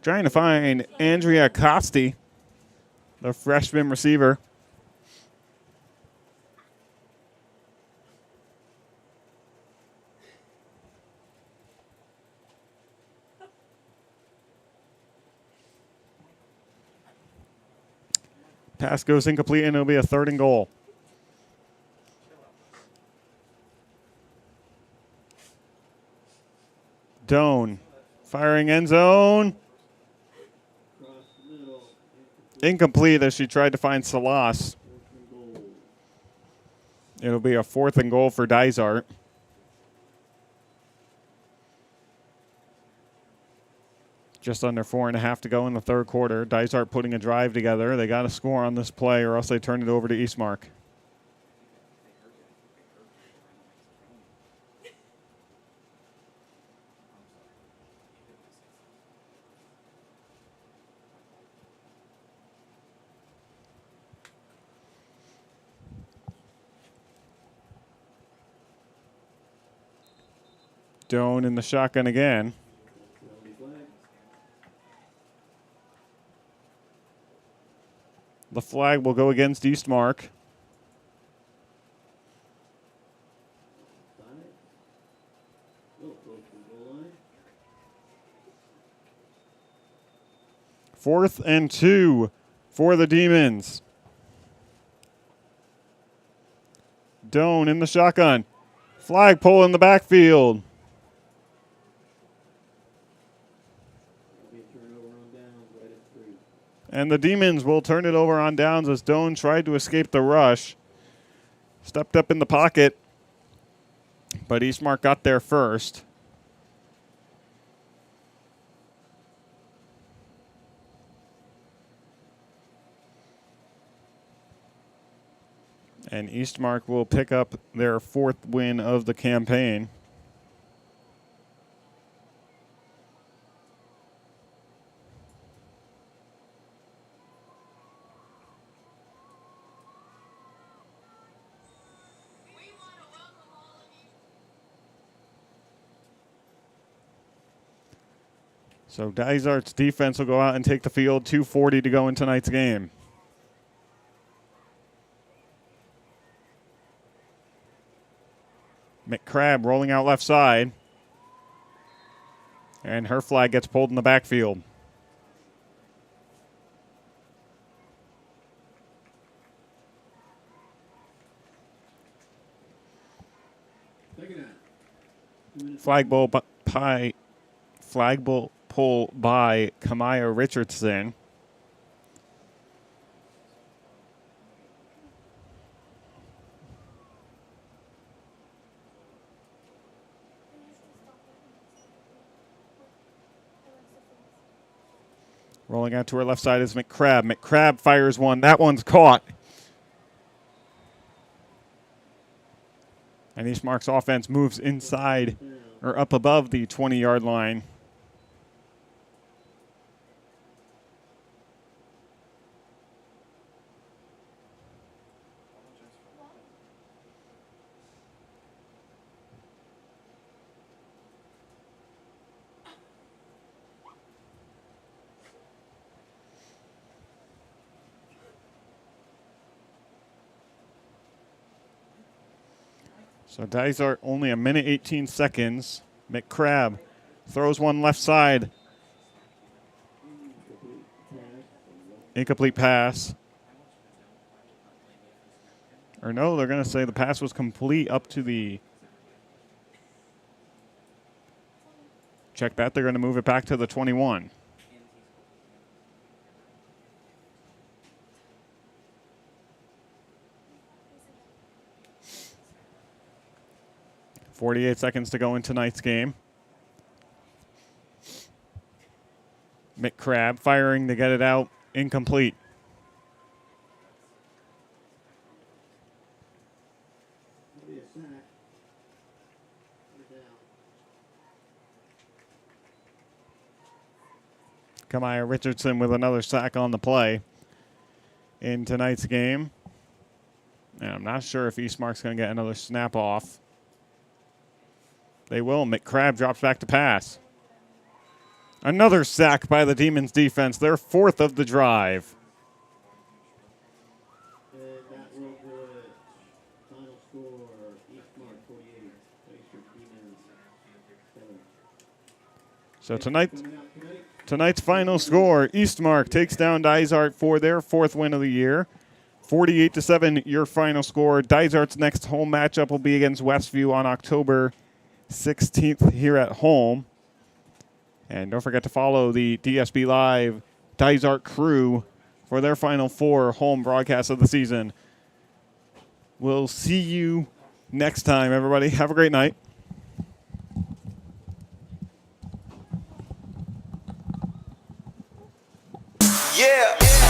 G: Trying to find Andrea Costi, the freshman receiver. Pass goes incomplete, and it'll be a third and goal. Doan firing end zone. Incomplete as she tried to find Salas. It'll be a fourth and goal for Dysart. Just under 4.5 to go in the third quarter. Dysart putting a drive together. They got to score on this play or else they turn it over to Eastmark. Doan in the shotgun again. The flag will go against Eastmark. Fourth and 2 for the Demons. Doan in the shotgun. Flagpole in the backfield. And the Demons will turn it over on downs as Doan tried to escape the rush. Stepped up in the pocket, but Eastmark got there first. And Eastmark will pick up their 4th win of the campaign. So Dysart's defense will go out and take the field. 2:40 to go in tonight's game. McCrabb rolling out left side. And her flag gets pulled in the backfield. Flag pull by Kamaya Richardson. Rolling out to her left side is McCrabb. McCrabb fires one. That one's caught. And Eastmark's offense moves inside or up above the 20-yard line. So Dysart only a minute 18 seconds. McCrabb throws one left side. Incomplete pass. Or no, they're going to say the pass was complete up to the. Check that. They're going to move it back to the 21. .48 seconds to go in tonight's game. McCrabb firing to get it out. Incomplete. Kamaya Richardson with another sack on the play in tonight's game. And I'm not sure if Eastmark's going to get another snap off. They will. McCrabb drops back to pass. Another sack by the Demons defense, their 4th of the drive.
D: And that will do it. Final score, Eastmark 48, Dysart Demons 7.
G: So tonight's final score, Eastmark takes down Dysart for their 4th win of the year. 48-7, your final score. Dysart's next home matchup will be against Westview on October 16th here at home. And don't forget to follow the DSB Live Dysart crew for their final 4 home broadcasts of the season. We'll see you next time, everybody. Have a great night.
P: Yeah.